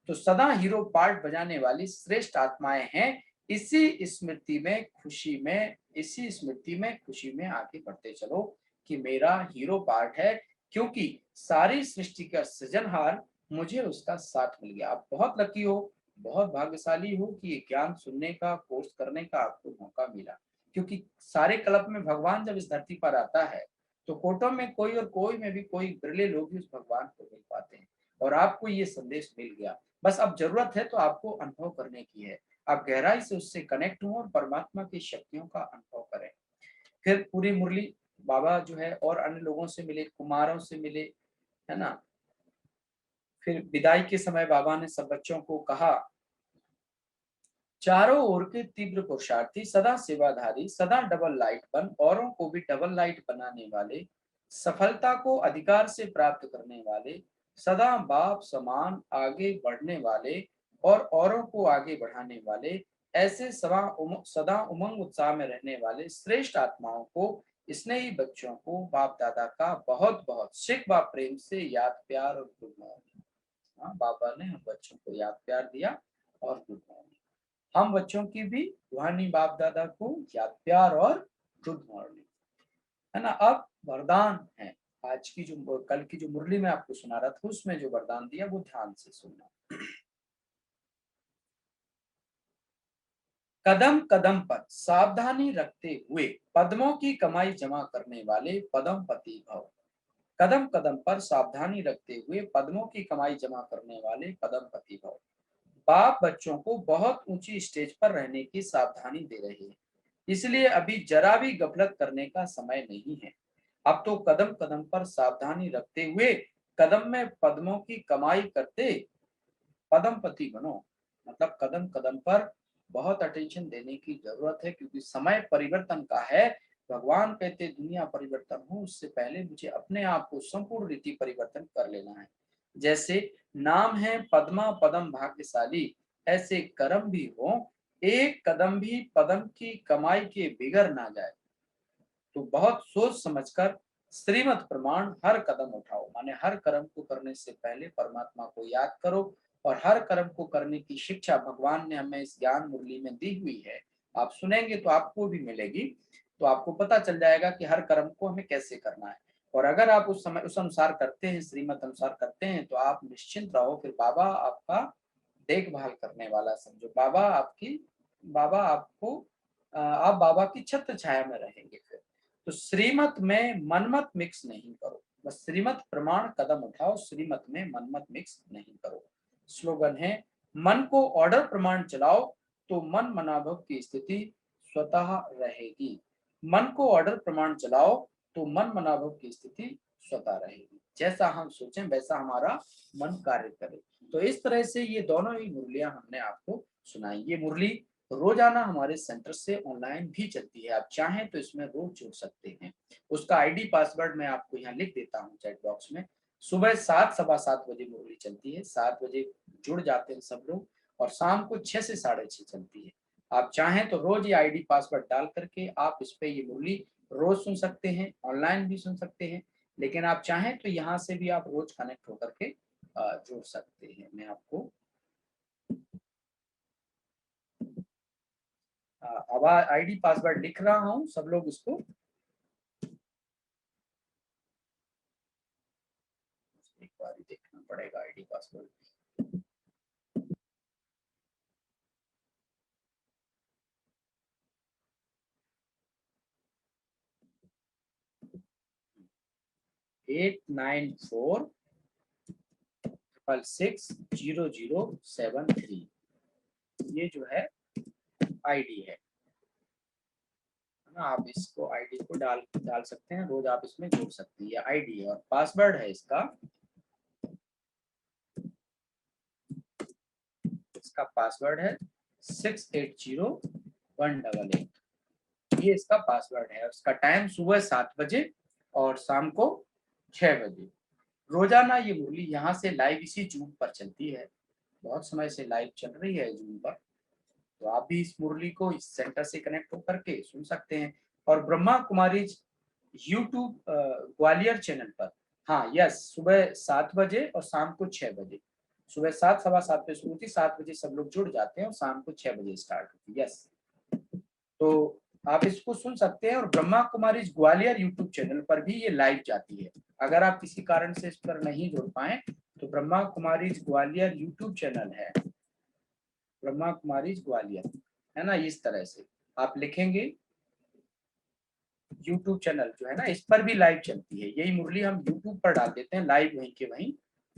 तो सदा हीरो पार्ट बजाने वाली श्रेष्ठ आत्माएं हैं। इसी स्मृति में खुशी में, इसी स्मृति में खुशी में आगे बढ़ते चलो कि मेरा हीरो पार्ट है, क्योंकि सारी सृष्टि का सृजनहार मुझे उसका साथ मिल गया। आप बहुत लकी हो, बहुत भाग्यशाली हो कि ये ज्ञान सुनने का, कोर्स करने का आपको मौका मिला। क्योंकि सारे कल्प में भगवान जब इस धरती पर आता है तो कोटों में कोई और कोई में भी कोई बिरले लोग ही उस भगवान को मिल पाते हैं, और आपको ये संदेश मिल गया। बस अब जरूरत है तो आपको अनुभव करने की है। आप गहराई से उससे कनेक्ट हो और परमात्मा की शक्तियों का अनुभव करें। फिर पूरी मुरली बाबा जो है और अन्य लोगों से मिले, कुमारों से मिले, है ना। फिर विदाई के समय बाबा ने सब बच्चों को कहा, चारों ओर के तीव्र पुरुषार्थी, सदा सेवाधारी, सदा डबल लाइट बन, औरों को भी डबल लाइट बनाने वाले, सफलता को अधिकार से प्राप्त करने वाले, सदा बाप समान आगे बढ़ने वाले और औरों को आगे बढ़ाने वाले, ऐसे सदा उमंग उत्साह में रहने वाले श्रेष्ठ आत्माओं को, स्नेही बच्चों को बाप दादा का बहुत बहुत शिख व प्रेम से याद, प्यार और गुड मॉर्निंग। हाँ, बाबा ने हम बच्चों को याद प्यार दिया और गुड मॉर्निंग। हम बच्चों की भी रूहानी बाप दादा को याद प्यार और गुड मॉर्निंग, है ना। अब वरदान है, आज की जो कल की जो मुरली में आपको सुना रहा था उसमें जो वरदान दिया वो ध्यान से सुनना। कदम कदम पर सावधानी रखते हुए पद्मों की कमाई जमा करने वाले पद्मपति भव। कदम कदम पर सावधानी रखते हुए पद्मों की कमाई जमा करने वाले पद्मपति भव। बाप बच्चों को बहुत ऊंची स्टेज पर रहने की सावधानी दे रहे हैं, इसलिए अभी जरा भी गफलत करने का समय नहीं है। अब तो कदम कदम पर सावधानी रखते हुए कदम में पद्मों की कमाई करते पद्मपति बनो। मतलब कदम कदम पर बहुत अटेंशन देने की जरूरत है, क्योंकि समय परिवर्तन का है। भगवान कहते दुनिया परिवर्तन हो उससे पहले मुझे अपने आप को संपूर्ण रीति परिवर्तन कर लेना है। जैसे नाम है पद्मा पदम भाग्यशाली, ऐसे कर्म भी हो, एक कदम भी पदम की कमाई के बिगड़ ना जाए। तो बहुत सोच समझकर श्रीमत प्रमाण हर कदम उठाओ, माने हर कर्म को करने से पहले परमात्मा को याद करो, और हर कर्म को करने की शिक्षा भगवान ने हमें इस ज्ञान मुरली में दी हुई है। आप सुनेंगे तो आपको भी मिलेगी, तो आपको पता चल जाएगा कि हर कर्म को हमें कैसे करना है। और अगर आप उस समय उस अनुसार करते हैं, श्रीमत अनुसार करते हैं, तो आप निश्चिंत रहो, फिर बाबा आपका देखभाल करने वाला समझो। बाबा आपको आप बाबा की छत्र छाया में रहेंगे। फिर तो श्रीमत में मनमत मिक्स नहीं करो, बस श्रीमत प्रमाण कदम उठाओ, श्रीमत में मनमत मिक्स नहीं करो। स्लोगन है, मन को ऑर्डर प्रमाण चलाओ तो मन मनाभव की स्थिति स्वतः रहेगी। मन को ऑर्डर प्रमाण चलाओ तो मन मनाभव की स्थिति स्वतः रहेगी। जैसा हम सोचें वैसा हमारा मन कार्य करे। तो इस तरह से ये दोनों ही मुरलियां हमने आपको सुनाई। ये मुरली रोजाना हमारे सेंटर से ऑनलाइन भी चलती है, आप चाहें तो इसमें रोज जुड़ सकते हैं। उसका आईडी पासवर्ड मैं आपको यहाँ लिख देता हूँ चैट बॉक्स में। सुबह 7 सवा 7 बजे मुरली चलती है, 7 बजे जुड़ जाते हैं सब लोग, और शाम को 6 से 6:30 चलती है। आप चाहें तो रोज ये आईडी पासवर्ड डाल करके आप इस पे ये मुरली रोज सुन सकते हैं, ऑनलाइन भी सुन सकते हैं। लेकिन आप चाहें तो यहाँ से भी आप रोज कनेक्ट होकर के जुड़ सकते हैं। मैं आपको अब आईडी पासवर्ड लिख रहा हूँ, सब लोग इसको एक बार ही देखना पड़ेगा आईडी पासवर्ड। 8946600073 ये जो है आईडी है ना। आप इसको आईडी को डाल सकते हैं, रोज आप इसमें जोड़ सकते हैं। ये आईडी है और पासवर्ड है इसका पासवर्ड है 680188। ये इसका पासवर्ड है और इसका टाइम सुबह 7 बजे और शाम को 6 बजे। रोजाना ये मुरली यहाँ से लाइव इसी जूम पर चलती है, बहुत समय से लाइव चल रही है जूम पर। तो आप भी इस मुरली को इस सेंटर से कनेक्ट होकर के सुन सकते हैं। और ब्रह्मा कुमारी यूट्यूब ग्वालियर चैनल पर, हाँ यस, सुबह 7 बजे और शाम को 6 बजे। सुबह 7 सवा 7 पे शुरू होती, 7 बजे सब लोग जुड़ जाते हैं और शाम को 6 बजे स्टार्ट होती। यस, तो आप इसको सुन सकते हैं। और ब्रह्मा कुमारी ग्वालियर यूट्यूब चैनल पर भी ये लाइव जाती है। अगर आप किसी कारण से इस पर नहीं जुड़ पाए तो ब्रह्मा कुमारी ग्वालियर यूट्यूब चैनल है, ब्रह्मा कुमारी ग्वालियर, है ना। इस तरह से आप लिखेंगे यूट्यूब चैनल जो है ना, इस पर भी लाइव चलती है। यही मुरली हम यूट्यूब पर डाल देते हैं लाइव, वहीं के वहीं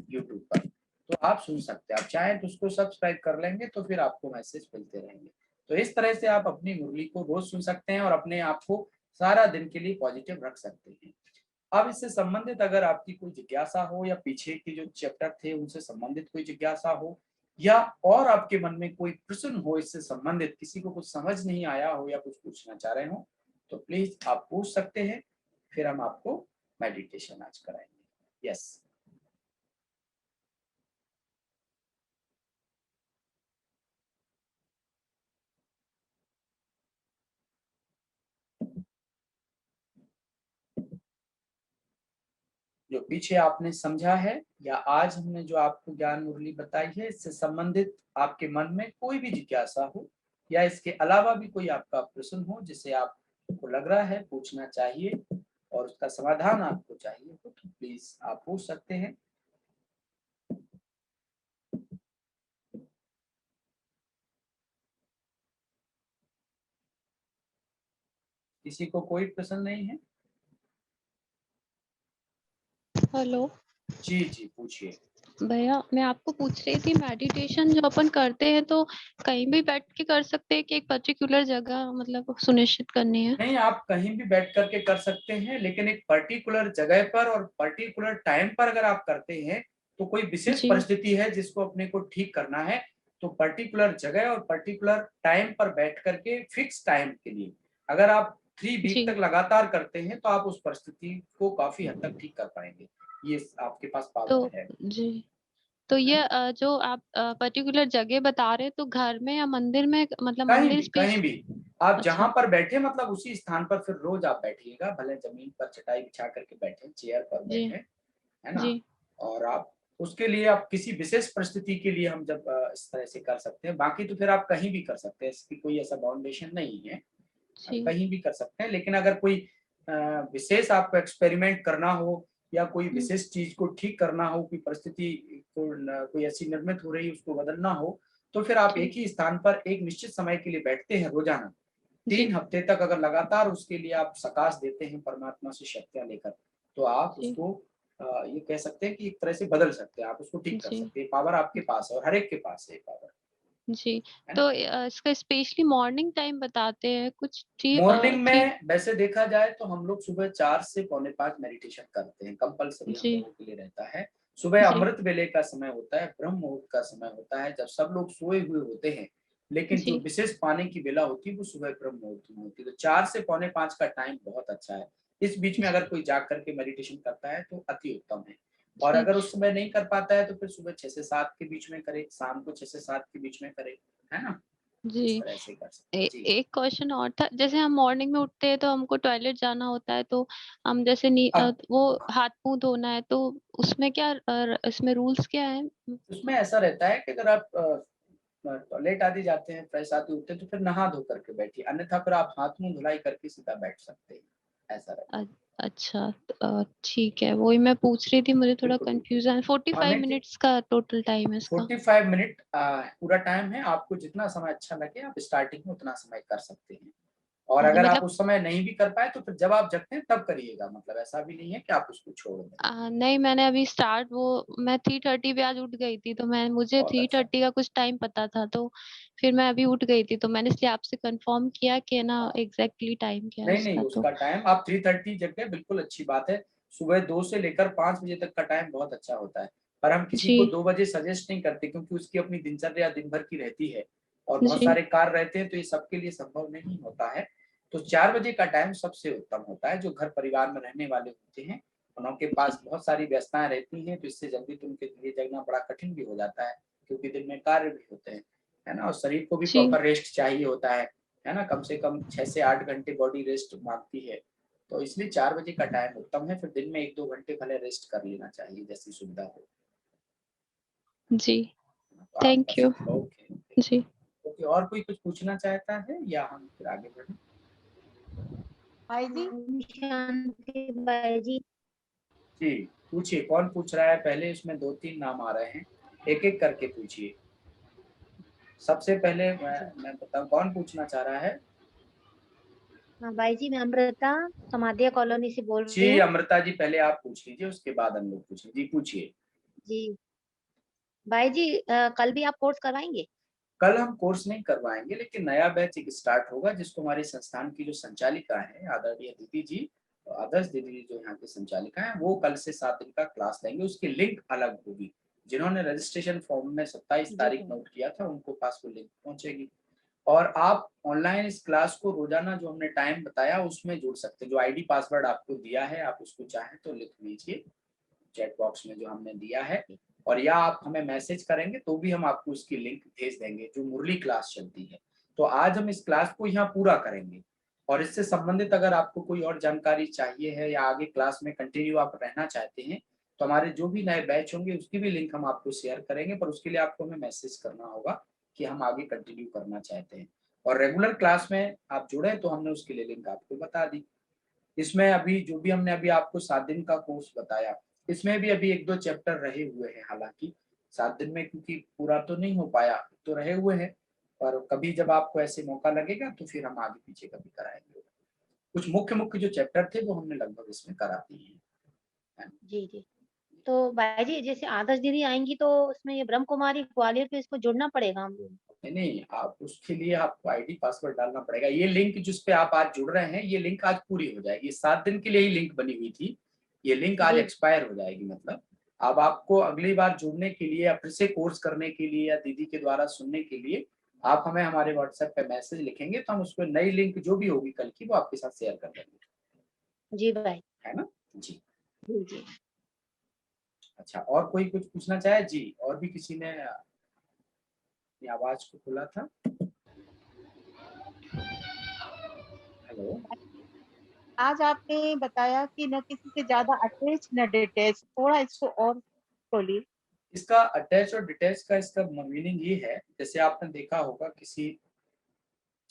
यूट्यूब पर, तो आप सुन सकते हैं। आप चाहें तो उसको सब्सक्राइब कर लेंगे तो फिर आपको मैसेज मिलते रहेंगे। तो इस तरह से आप अपनी मुरली को रोज सुन सकते हैं और अपने आप को सारा दिन के लिए पॉजिटिव रख सकते हैं। अब इससे संबंधित अगर आपकी कोई जिज्ञासा हो या पीछे के जो चैप्टर थे उनसे संबंधित कोई जिज्ञासा हो या और आपके मन में कोई प्रश्न हो इससे संबंधित, किसी को कुछ समझ नहीं आया हो या कुछ पूछना चाह रहे हो तो प्लीज आप पूछ सकते हैं, फिर हम आपको मेडिटेशन आज कराएंगे। यस। जो पीछे आपने समझा है या आज हमने जो आपको ज्ञान मुरली बताई है, इससे संबंधित आपके मन में कोई भी जिज्ञासा हो या इसके अलावा भी कोई आपका प्रश्न हो जिसे आपको लग रहा है पूछना चाहिए और उसका समाधान आपको चाहिए हो, तो प्लीज आप पूछ सकते हैं। किसी को कोई प्रश्न नहीं है? हेलो जी जी पूछिए। भैया, मैं आपको पूछ रही थी, मेडिटेशन जो अपन करते हैं तो कहीं भी बैठ के कर सकते हैं कि एक पर्टिकुलर जगह मतलब सुनिश्चित करनी है? नहीं, आप कहीं भी बैठ करके कर सकते हैं, लेकिन एक पर्टिकुलर जगह पर और पर्टिकुलर टाइम पर अगर आप करते हैं तो कोई विशेष जी परिस्थिति है जिसको अपने को ठीक करना है, तो पर्टिकुलर जगह और पर्टिकुलर टाइम पर बैठ करके फिक्स टाइम के लिए अगर आप 3 वीक जी तक लगातार करते हैं तो आप उस परिस्थिति को काफी हद तक ठीक कर पाएंगे। ये आपके पास तो पावर है। जी तो ये जो आप पर्टिकुलर जगह बता रहे हैं तो घर में या मंदिर में, मतलब मंदिर कहीं स्पेस? भी आप जहां अच्छा पर बैठे, मतलब उसी स्थान पर फिर रोज आप बैठिएगा, भले जमीन पर चटाई बिछा करके बैठे, चेयर पर जी बैठे, है ना। जी और आप उसके लिए आप किसी विशेष परिस्थिति के लिए हम जब इस तरह से कर सकते हैं, बाकी तो फिर आप कहीं भी कर सकते हैं, इसकी कोई ऐसा बाउंडेशन नहीं है, आप जी कहीं भी कर सकते हैं। लेकिन अगर कोई विशेष आपको एक्सपेरिमेंट करना हो या कोई हम्म, विशेष चीज को ठीक करना हो, कोई परिस्थिति को कोई ऐसी निर्मित हो रही है उसको बदलना हो, तो फिर आप जी एक ही स्थान पर एक निश्चित समय के लिए बैठते हैं रोजाना। जी 3 हफ्ते तक अगर लगातार उसके लिए आप सकाश देते हैं परमात्मा से शक्तियां लेकर, तो आप जी उसको ये कह सकते हैं कि एक तरह से बदल सकते हैं, आप उसको ठीक कर जी सकते हैं। पावर आपके पास है और हर एक के पास है पावर, जी है ना। तो इसका स्पेशली मॉर्निंग टाइम बताते हैं कुछ? थ्री मॉर्निंग थ्री में वैसे देखा जाए तो हम लोग सुबह 4 से पौने 5 मेडिटेशन करते हैं, कंपलसरी हम जी लोगों के लिए रहता है। सुबह जी अमृत वेले का समय होता है, ब्रह्म मुहूर्त का समय होता है, जब सब लोग सोए हुए होते हैं, लेकिन जो जी विशेष पाने की बेला होती है वो सुबह ब्रह्म मुहूर्त में होती है। तो 4 से पौने 5 का टाइम बहुत अच्छा है। इस बीच में जी अगर कोई जाग करके मेडिटेशन करता है तो अति उत्तम है। और जी अगर उस समय नहीं कर पाता है तो फिर सुबह 6 से 7 के बीच में करे, शाम को 6 से 7 के बीच में करे, है ना। जी इस तरह से कर सकते हैं। जी। एक क्वेश्चन और था, जैसे हम मॉर्निंग में उठते हैं तो हमको टॉयलेट जाना होता है, तो हम जैसे अब वो हाथ मुंह धोना है, तो उसमें क्या इसमें रूल्स क्या है? उसमें ऐसा रहता है कि अगर आप टॉयलेट आदि जाते हैं, फ्रेश आदि होते हैं, तो फिर नहा धो करके बैठिए, अन्यथा फिर आप हाथ मुंह धुलाई करके सीधा बैठ सकते हैं, ऐसा रहता अ- अच्छा ठीक है, वही मैं पूछ रही थी, मुझे है। थोड़ा बिल्कुल बिल्कुल। कंफ्यूजन। और 45 नहीं ठीक, मिनट्स का टोटल टाइम है इसका? 45 मिनट पूरा टाइम है, आपको जितना समय अच्छा लगे आप स्टार्टिंग में उतना समय कर सकते हैं। और हाँ जी, अगर आप मतलब उस समय नहीं भी कर पाए तो फिर जब आप जगते हैं तब करिएगा, मतलब ऐसा भी नहीं है कि आप उसको छोड़ दें। नहीं, मैंने अभी स्टार्ट वो मैं 3:30 पे आज उठ गई थी, तो मुझे बहुत अच्छा। 3:30 का कुछ टाइम पता था, तो फिर मैं अभी उठ गई थी, तो मैंने इसलिए आपसे कंफर्म किया कि ना हाँ। एग्जैक्टली टाइम क्या है नहीं नहीं, उसका। तो उसका टाइम आप 3:30 जग गए, बिल्कुल अच्छी बात है। सुबह 2 से लेकर 5 बजे तक का टाइम बहुत अच्छा होता है, पर हम किसी जी को 2 बजे सजेस्ट नहीं करते, क्योंकि उसकी अपनी दिनचर्या दिन भर की रहती है और बहुत जी सारे कार्य रहते हैं, तो ये सबके लिए संभव नहीं होता है। तो 4 बजे का टाइम सबसे उत्तम होता है। जो घर परिवार में रहने वाले होते हैं, उनके जी पास बहुत सारी व्यस्तताएं रहती हैं, तो इससे जल्दी तो उनके लिए जगना बड़ा कठिन भी हो जाता है, क्योंकि दिन में कार्य भी होते हैं, है ना? और शरीर को भी जी प्रॉपर रेस्ट चाहिए होता है ना? कम से कम 6 से 8 घंटे बॉडी रेस्ट मांगती है। तो इसलिए 4 बजे का टाइम उत्तम है, फिर दिन में 1-2 घंटे भले रेस्ट कर लेना चाहिए, जैसी सुविधा हो। जी तो आप थैंक बस यू। Okay, ji okay. और कोई कुछ पूछना चाहता है या हम फिर आगे बढ़ें? भाई जी, शांति बाई जी। जी, पूछिए कौन पूछ रहा है? पहले इसमें 2-3 नाम आ रहे हैं, एक-एक करके पूछिए। सबसे पहले मैं बताऊँ कौन पूछना चाह रहा है? हाँ बाई जी, मैं अमृता समाधिया कॉलोनी से बोल रही जी, हूँ। अमृता जी पहले आप पूछ लीजिए, उसके बाद हम लोग पूछेंगे। जी, पूछिए। जी बाई जी, कल भी आप कोर्स करवाएंगे? कल हम कोर्स नहीं करवाएंगे, लेकिन नया बैच एक स्टार्ट होगा, जिसको हमारे संस्थान की जो संचालिका है आदरणीय दीदी जी, आदर्श दीदी जी जो यहाँ की संचालिका है, वो कल से 7 दिन का क्लास लेंगे। उसकी लिंक अलग होगी। जिन्होंने रजिस्ट्रेशन फॉर्म में 27 जी तारीख नोट किया था, उनको पास वो लिंक पहुंचेगी। और आप ऑनलाइन इस क्लास को रोजाना जो हमने टाइम बताया उसमें जुड़ सकते हैं। जो आईडी पासवर्ड आपको दिया है, आप उसको चाहें तो लिख लीजिए चैट बॉक्स में जो हमने दिया है, और या आप हमें मैसेज करेंगे तो भी हम आपको उसकी लिंक भेज देंगे। जो मुरली क्लास चलती है, तो आज हम इस क्लास को यहाँ पूरा करेंगे, और इससे संबंधित अगर आपको कोई और जानकारी चाहिए है या आगे क्लास में कंटिन्यू आप रहना चाहते हैं, तो हमारे जो भी नए बैच होंगे उसकी भी लिंक हम आपको शेयर करेंगे, पर उसके लिए आपको हमें मैसेज करना होगा कि हम आगे कंटिन्यू करना चाहते हैं। और रेगुलर क्लास में आप जुड़े तो हमने उसके लिए लिंक आपको बता दी। इसमें अभी जो भी हमने अभी आपको 7 दिन का कोर्स बताया, इसमें भी अभी 1-2 चैप्टर रहे हुए हैं। हालाँकि 7 दिन में क्योंकि पूरा तो नहीं हो पाया, तो रहे हुए हैं, पर कभी जब आपको ऐसे मौका लगेगा तो फिर हम आगे-पीछे कभी कराएँगे। कुछ मुख्य-मुख्य जो चैप्टर थे वो हमने लगभग इसमें करा दिए हैं। है ना? जी जी। तो बाई जी, जैसे आदर्श दीदी आएंगी तो उसमें ये ब्रह्म कुमारी ग्वालियर पे इसको जुड़ना पड़ेगा हम लोग? नहीं, आप उसके लिए आपको आईडी पासवर्ड डालना पड़ेगा। ये लिंक जिस पे आप आज जुड़ रहे हैं, ये लिंक आज पूरी हो जाएगी। 7 दिन के लिए ही लिंक बनी हुई थी। ये लिंक आज जी एक्सपायर हो जाएगी, मतलब अब आपको अगली बार जुड़ने के लिए या फिर से कोर्स करने के लिए या दीदी के द्वारा सुनने के लिए आप हमें हमारे व्हाट्सएप पे मैसेज लिखेंगे, तो हम उसपे नई लिंक जो भी होगी कल की वो आपके साथ शेयर कर देंगे। जी बाई है ना? जी। जी। जी अच्छा, और कोई कुछ पूछना चाहे? जी, और भी किसी ने अपनी आवाज को खोला था? हेलो? आज आपने बताया कि न किसी से ज्यादा अटैच न डिटैच, थोड़ा इसको और खोलिए। इसका अटैच और डिटैच का इसका मीनिंग ये है, जैसे आपने देखा होगा किसी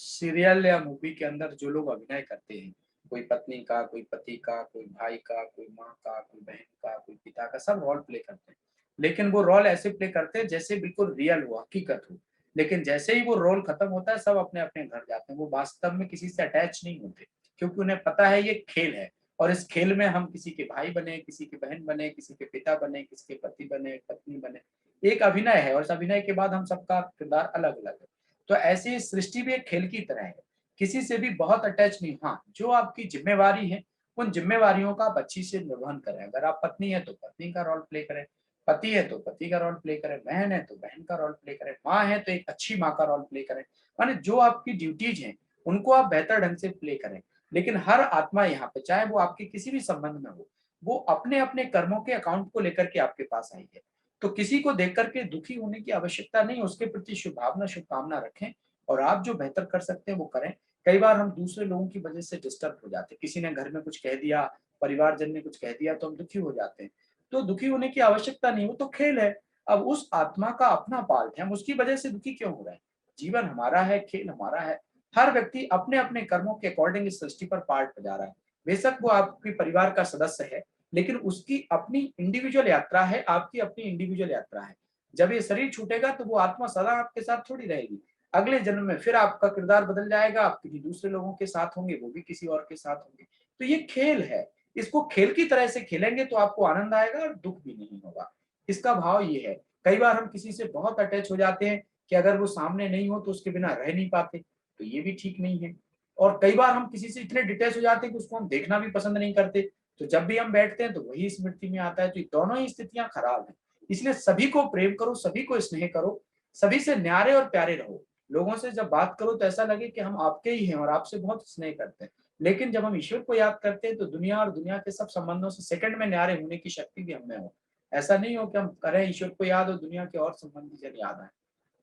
सीरियल या मूवी के अंदर जो लोग अभिनय करते हैं, कोई पत्नी का, कोई पति का, कोई भाई का, कोई माँ का, कोई बहन का, कोई पिता का, सब रोल प्ले करते हैं। लेकिन वो रोल ऐसे प्ले करते हैं जैसे बिल्कुल रियल हो, हकीकत हो। लेकिन जैसे ही वो रोल खत्म होता है, सब अपने-अपने घर जाते हैं। वो वास्तव में किसी से अटैच नहीं होते, क्योंकि उन्हें पता है ये खेल है, और इस खेल में हम किसी के भाई बने, किसी की बहन बने, किसी के पिता बने, किसी के पति बने, पत्नी बने। एक अभिनय है, और इस अभिनय के बाद हम सबका किरदार अलग-अलग है। तो ऐसे सृष्टि भी एक खेल की तरह है। किसी से भी बहुत अटैच नहीं। हाँ, जो आपकी ज़िम्मेवारी है, उन ज़िम्मेवारियों का आप अच्छी से निर्वहन करें। अगर आप पत्नी हैं, तो पत्नी का रोल प्ले करें, पति है तो पति का रोल प्ले करें, बहन है तो बहन का रोल प्ले करें, माँ है तो एक अच्छी माँ का रोल प्ले करें। माने जो आपकी ड्यूटीज़ हैं, उनको आप बेहतर ढंग से प्ले करें। लेकिन हर आत्मा यहाँ पे, चाहे वो आपके किसी भी संबंध में हो, वो अपने-अपने कर्मों के अकाउंट को लेकर के आपके पास आई है। तो किसी को देख कर के दुखी होने की आवश्यकता नहीं है, उसके प्रति शुभभावना, शुभकामना रखें, और आप जो बेहतर कर सकते हैं वो करें। कई बार हम दूसरे लोगों की वजह से डिस्टर्ब हो जाते हैं। किसी ने घर में कुछ कह दिया, परिवारजन ने कुछ कह दिया, तो हम दुखी हो जाते हैं। तो दुखी होने की आवश्यकता नहीं, वो तो खेल है। अब उस आत्मा का अपना पार्ट है, हम उसकी वजह से दुखी क्यों हो रहे हैं? जीवन हमारा है, खेल हमारा है। हर व्यक्ति अपने-अपने कर्मों के अकॉर्डिंग इस सृष्टि पर पार्ट बजा रहा है। बेशक वो आपके परिवार का सदस्य है, लेकिन उसकी अपनी इंडिविजुअल यात्रा है, आपकी अपनी इंडिविजुअल यात्रा है। जब ये शरीर छूटेगा तो वो आत्मा सदा आपके साथ थोड़ी रहेगी। अगले जन्म में फिर आपका किरदार बदल जाएगा, आप किसी दूसरे लोगों के साथ होंगे, वो भी किसी और के साथ होंगे। तो ये खेल है, इसको खेल की तरह से खेलेंगे तो आपको आनंद आएगा और दुख भी नहीं होगा। इसका भाव ये है। कई बार हम किसी से बहुत अटैच हो जाते हैं कि अगर वो सामने नहीं हो तो उसके बिना रह नहीं पाते, तो ये भी ठीक नहीं है। और कई बार हम किसी से इतने डिटैच हो जाते हैं कि उसको हम देखना भी पसंद नहीं करते, तो जब भी हम बैठते हैं तो वही स्मृति में आता है। तो ये दोनों ही स्थितियां खराब हैं। इसलिए सभी को प्रेम करो, सभी को स्नेह करो, सभी से न्यारे और प्यारे रहो। लोगों से जब बात करो तो ऐसा लगे कि हम आपके ही हैं और आपसे बहुत स्नेह करते हैं। लेकिन जब हम ईश्वर को याद करते हैं तो दुनिया और दुनिया के सब संबंधों से सेकंड में न्यारे होने की शक्ति भी हमें हो। ऐसा नहीं हो कि हम करें ईश्वर को याद और दुनिया के और संबंधी जन याद आए।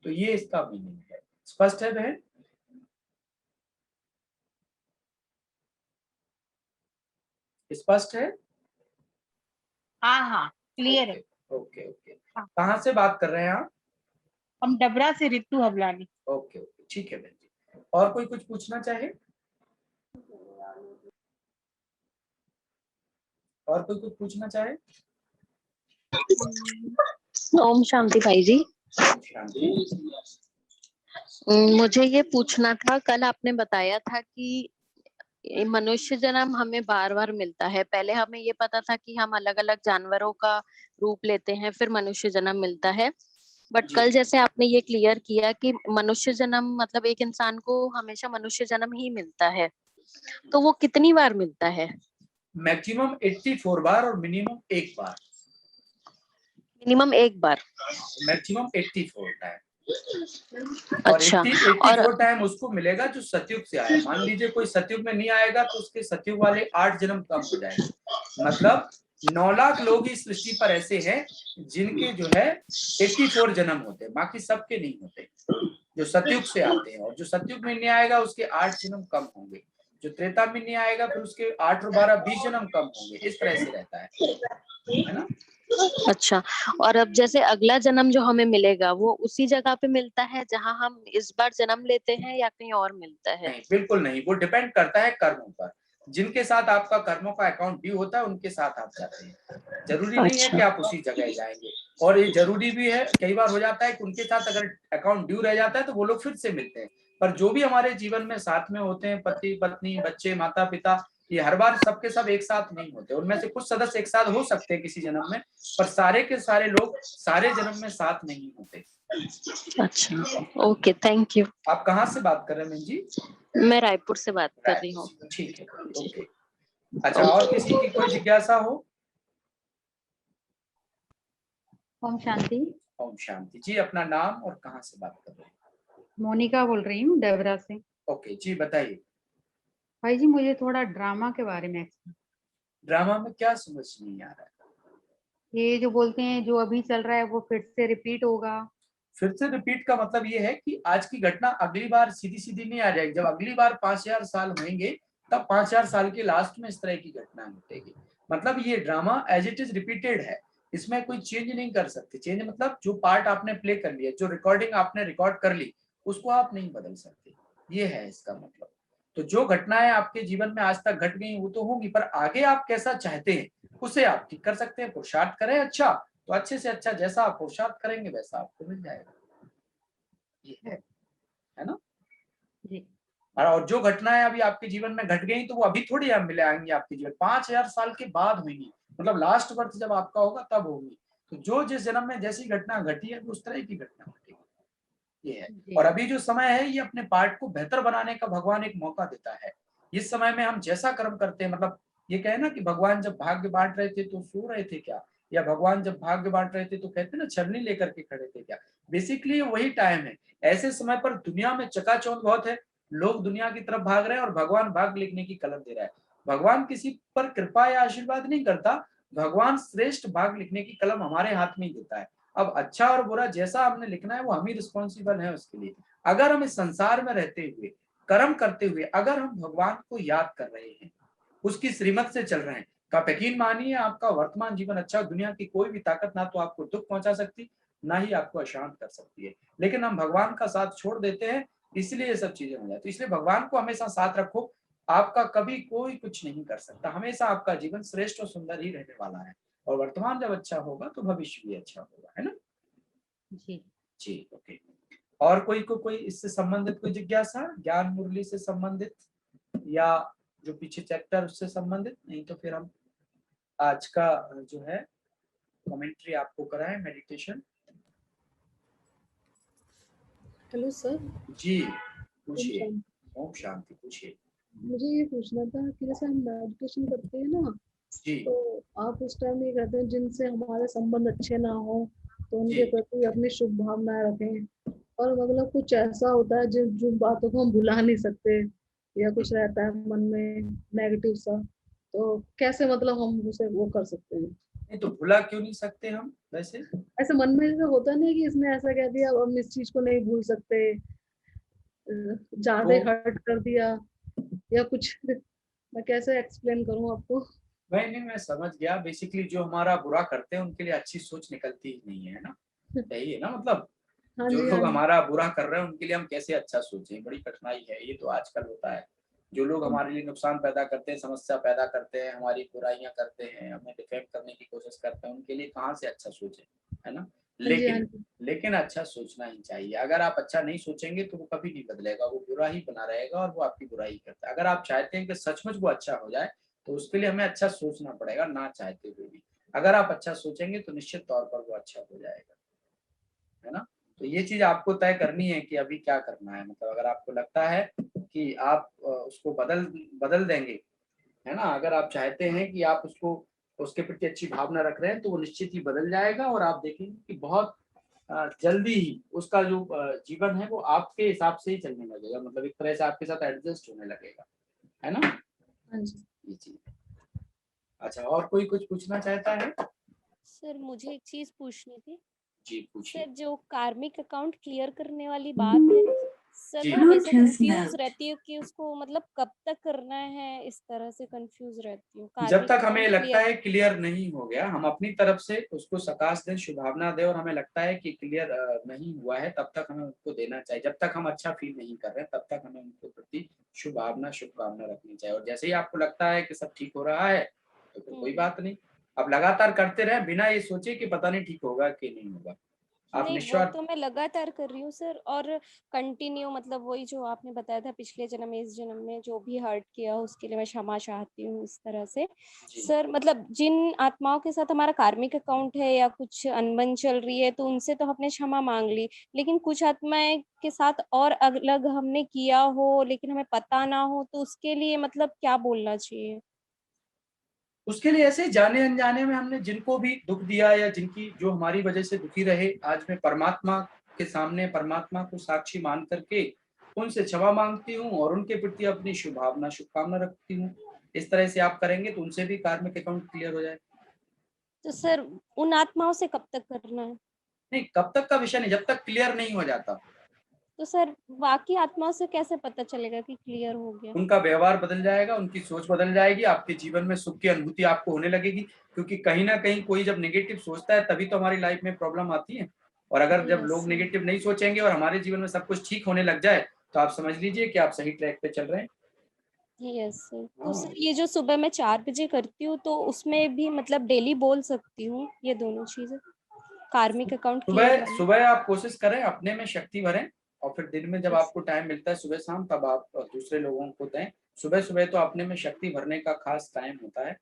तो ये इसका मीनिंग है। स्पष्ट है बहन? स्पष्ट है? हाँ हाँ, क्लियर है। Okay okay. हाँ। कहाँ से बात कर रहे हैं आप? हम डबरा से रितु हबलानी। ओके ओके, ठीक है बहन जी। और कोई कुछ पूछना चाहे? और कोई कुछ पूछना चाहे? ओम शांति भाई जी। शांति। मुझे ये पूछना था, कल आपने बताया था कि ये मनुष्य जन्म हमें बार बार मिलता है। पहले हमें ये पता था कि हम अलग अलग जानवरों का रूप लेते हैं फिर मनुष्य जन्म मिलता है, बट जी। कल जैसे आपने ये क्लियर किया कि मनुष्य जन्म मतलब एक इंसान को हमेशा मनुष्य जन्म ही मिलता है, तो वो कितनी बार मिलता है? मैक्सिमम 84 बार और मिनिमम 1 बार। मिनिमम 1 बार। Maximum 84 time. और अच्छा। 84 टाइम उसको मिलेगा जो सतयुग से आया। मान लीजिए कोई सतयुग में नहीं आएगा तो उसके सतयुग वाले 8 जन्म कम हो जाएंगे। मतलब 9 लाख लोग इस सृष्टि पर ऐसे हैं जिनके जो है 84 जन्म होते हैं, बाकी सबके नहीं होते जो सतयुग से आते हैं। और जो सतयुग में नहीं आएगा उसके 8 जन्म कम होंगे। जो त्रेता में नहीं आएगा फिर उसके 8 और 12 20 जन्म कम होंगे। इस तरह से रहता है ना। अच्छा, और अब जैसे अगला जन्म जो हमें मिलेगा वो उसी जगह पे मिलता है जहां हम इस बार जन्म लेते हैं या कहीं और मिलता है? नहीं, बिल्कुल नहीं। वो डिपेंड करता है कर्मों पर। जिनके साथ आपका कर्मों का अकाउंट ड्यू होता है उनके साथ आप जाते हैं। जरूरी नहीं है कि आप उसी जगह जाएंगे। और ये जरूरी भी है, कई बार हो जाता है कि उनके साथ अगर अकाउंट ड्यू रह जाता है तो वो लोग फिर से मिलते हैं। पर जो भी हमारे जीवन में साथ में होते हैं, पति पत्नी बच्चे माता पिता, ये हर बार सबके सब एक साथ नहीं होते। उनमें से कुछ सदस्य एक साथ हो सकते हैं किसी जन्म में, पर सारे के सारे लोग सारे जन्म में साथ नहीं होते। अच्छा, ओके, थैंक यू। आप कहाँ से बात कर रहे हैं बहन जी? मैं रायपुर से बात कर रही हूँ। ठीक है, ओके। अच्छा, और किसी की कोई जिज्ञासा हो? ओम शांति। ओम शांति जी। अपना नाम और कहाँ से बात कर रहे हैं? मोनिका बोल रही हूँ डबरा से। ओके जी, बताइए। भाई जी मुझे थोड़ा ड्रामा के बारे में ड्रामा में क्या समझ नहीं आ रहा है? ये जो बोलते हैं जो अभी चल रहा है वो फिर से रिपीट होगा। फिर से रिपीट का मतलब ये है कि आज की घटना अगली बार सीधी सीधी नहीं आ जाएगी। जब अगली बार 5000 साल होंगे तब 5000 साल के लास्ट में इस तरह की घटना घटेगी। मतलब ये drama as it is repeated है, इसमें कोई चेंज नहीं कर सकते। चेंज मतलब जो पार्ट आपने प्ले कर लिया, जो रिकॉर्डिंग आपने रिकॉर्ड कर ली, उसको आप नहीं बदल सकते। ये है इसका मतलब। तो जो घटनाएं आपके जीवन में आज तक घट गई वो तो होंगी, पर आगे आप कैसा चाहते हैं उसे आप ठीक कर सकते हैं। पुरुषार्थ करें अच्छा, तो अच्छे से अच्छा जैसा आप पुरुषार्थ करेंगे वैसा आपको मिल जाएगा। ये है ना जी। और जो घटनाएं अभी आपके जीवन में घट गई तो वो अभी थोड़ी आप मिले आएंगे आपके जीवन, 5000 साल के बाद होंगी। मतलब लास्ट बर्थ जब आपका होगा तब होगी। तो जो जिस जन्म में जैसी घटना घटी है उस तरह की घटना घटेगी। ये है। और अभी जो समय है ये अपने पार्ट को बेहतर बनाने का भगवान एक मौका देता है। इस समय में हम जैसा कर्म करते हैं, मतलब ये कहे ना कि भगवान जब भाग्य बांट रहे थे तो सो रहे थे क्या, या भगवान जब भाग्य बांट रहे थे तो कहते ना छलनी लेकर के खड़े थे क्या। बेसिकली वही टाइम है। ऐसे समय पर दुनिया में चकाचौंध बहुत है, लोग दुनिया की तरफ भाग रहे हैं और भगवान भाग्य लिखने की कलम दे रहा है। भगवान किसी पर कृपा या आशीर्वाद नहीं करता, भगवान श्रेष्ठ भाग लिखने की कलम हमारे हाथ में ही देता है। अब अच्छा और बुरा जैसा हमने लिखना है वो हम ही रिस्पॉन्सिबल है उसके लिए। अगर हम इस संसार में रहते हुए कर्म करते हुए अगर हम भगवान को याद कर रहे हैं, उसकी श्रीमत से चल रहे हैं, तो आप यकीन मानिए आपका वर्तमान जीवन अच्छा। दुनिया की कोई भी ताकत ना तो आपको दुख पहुंचा सकती, ना ही आपको अशांत कर सकती है। लेकिन हम भगवान का साथ छोड़ देते हैं, इसलिए ये सब चीजें हो जाती है। इसलिए भगवान को हमेशा साथ रखो, आपका कभी कोई कुछ नहीं कर सकता। हमेशा आपका जीवन श्रेष्ठ और सुंदर ही रहने वाला है। और वर्तमान जब अच्छा होगा तो भविष्य भी अच्छा होगा, है ना जी। जी। ओके। और कोई इससे संबंधित कोई जिज्ञासा, ज्ञान मुरली से संबंधित या जो पीछे चैप्टर उससे संबंधित? नहीं तो फिर हम आज का जो है कमेंट्री आपको कराएं, मेडिटेशन। Hello sir. जी ओम पूछिए। शांति। ओम शांति, पूछिए। मुझे ये पूछना था कि जैसे हम मेडिटेशन करते हैं ना, जी तो आप उस टाइम ये कहते हैं जिनसे हमारे संबंध अच्छे ना हो तो उनके जी प्रति अपनी शुभ भावनाएं रखें, और मतलब कुछ ऐसा होता है जिन जिन बातों को हम भुला नहीं सकते, या कुछ रहता है मन में नेगेटिव सा, तो कैसे मतलब हम उसे वो कर सकते हैं? नहीं तो भुला क्यों नहीं सकते हम वैसे? ऐसे मन में जैसे होता नहीं कि इसने ऐसा कह दिया, अब हम इस चीज को नहीं भूल सकते, ज्यादा तो हर्ट कर दिया या कुछ। मैं कैसे एक्सप्लेन करूं आपको? मैं समझ गया। बेसिकली जो हमारा बुरा करते हैं उनके लिए अच्छी सोच निकलती ही नहीं है ना, यही है ना मतलब। हाँ जो जी, हाँ लोग जी। हमारा बुरा कर रहे हैं उनके लिए हम कैसे अच्छा सोचें, बड़ी कठिनाई है। ये तो आजकल होता है। जो लोग अब- हमारे लिए नुकसान पैदा करते हैं, समस्या पैदा करते हैं, हमारी बुराइयां करते हैं, हमें डिफेम करने की कोशिश करते हैं, उनके लिए कहाँ से अच्छा सोचें, है ना। हाँ जी, हाँ लेकिन जी। लेकिन अच्छा सोचना ही चाहिए। अगर आप अच्छा नहीं सोचेंगे तो वो कभी नहीं बदलेगा, वो बुरा ही बना रहेगा और वो आपकी बुराई करता है। अगर आप चाहते हैं कि सचमुच वो अच्छा हो जाए तो उसके लिए हमें अच्छा सोचना पड़ेगा, ना चाहते हुए भी। अगर आप अच्छा सोचेंगे तो निश्चित तौर पर वो अच्छा हो जाएगा, है ना। तो ये चीज आपको तय करनी है कि अभी क्या करना है। मतलब अगर आपको लगता है कि आप उसको बदल बदल देंगे, है ना, अगर आप चाहते हैं कि आप उसको उसके प्रति अच्छी भावना रख रहे हैं तो वो निश्चित ही बदल जाएगा। और आप देखेंगे कि बहुत जल्दी ही उसका जो जीवन है वो आपके हिसाब से ही चलने लगेगा, मतलब एक तरह से आपके साथ एडजस्ट होने लगेगा, है ना। हाँ जी। ये चीज। अच्छा, और कोई कुछ पूछना चाहता है? सर मुझे एक चीज पूछनी थी। जी पूछिए। सर जो कार्मिक अकाउंट क्लियर करने वाली बात है, सर जी मैं हमेशा कंफ्यूज रहती हूँ कि उसको मतलब कब तक करना है, इस तरह से कंफ्यूज रहती हूँ। जब कार्मिक तक हमें अकाउंट लगता क्लियर। है क्लियर नहीं हो गया, हम अपनी तरफ से उसको सकाश दें, शुभावना दें, और हमें लगता है कि क्लियर नहीं हुआ है, तब तक हमें उसको देना चाहिए। जब तक हम अच्छा फील नहीं कर रहे तब तक हमें उनके प्रति शुभावना शुभकामना रखनी चाहिए। और जैसे ही आपको लगता है कि सब ठीक हो रहा है तो फिर कोई बात नहीं, अब लगातार करते रहे बिना ये सोचे कि पता नहीं ठीक होगा कि नहीं होगा। आप नहीं, वो निस्वार्थ। तो मैं लगातार कर रही हूँ सर, और कंटिन्यू मतलब वही जो आपने बताया था पिछले जन्म इस जन्म में जो भी हर्ट किया उसके लिए मैं क्षमा चाहती हूँ, इस तरह से। जी सर मतलब जिन आत्माओं के साथ हमारा कार्मिक अकाउंट है या कुछ अनबन चल रही है तो उनसे तो हमने क्षमा मांग ली, लेकिन कुछ आत्माएं के साथ और अलग हमने किया हो लेकिन हमें पता ना हो, तो उसके लिए मतलब क्या बोलना चाहिए? उसके लिए ऐसे जाने अनजाने में हमने जिनको भी दुख दिया या जिनकी जो हमारी वजह से दुखी रहे, आज मैं परमात्मा के सामने परमात्मा को साक्षी मान करके उनसे क्षमा मांगती हूँ और उनके प्रति अपनी शुभभावना शुभकामना रखती हूँ। इस तरह से आप करेंगे तो उनसे भी कार्मिक अकाउंट क्लियर हो जाए। तो सर उन आत्माओं से कब तक करना है? नहीं, कब तक का विषय नहीं, जब तक क्लियर नहीं हो जाता। तो सर बाकी आत्माओं से कैसे पता चलेगा कि क्लियर हो गया? उनका व्यवहार बदल जाएगा, उनकी सोच बदल जाएगी, आपके जीवन में सुख की अनुभूति आपको होने लगेगी। क्योंकि कहीं ना कहीं कोई जब नेगेटिव सोचता है तभी तो हमारी लाइफ में प्रॉब्लम आती है। और अगर जब यस लोग नेगेटिव नहीं सोचेंगे और हमारे जीवन में सब कुछ ठीक होने लग जाए तो आप समझ लीजिए कि आप सही ट्रैक पे चल रहे हैं। Yes sir. तो हाँ। सर ये जो सुबह मैं 4 बजे करती हूँ तो उसमें भी मतलब डेली बोल सकती हूँ ये दोनों चीजें, कार्मिक अकाउंट क्लियर सुबह वाली? सुबह आप कोशिश करें अपने में शक्ति भरें, और फिर दिन में जब यस। आपको टाइम मिलता है सुबह शाम तब आप दूसरे लोगों को दें। सुबह सुबह तो अपने में शक्ति भरने का खास टाइम होता है।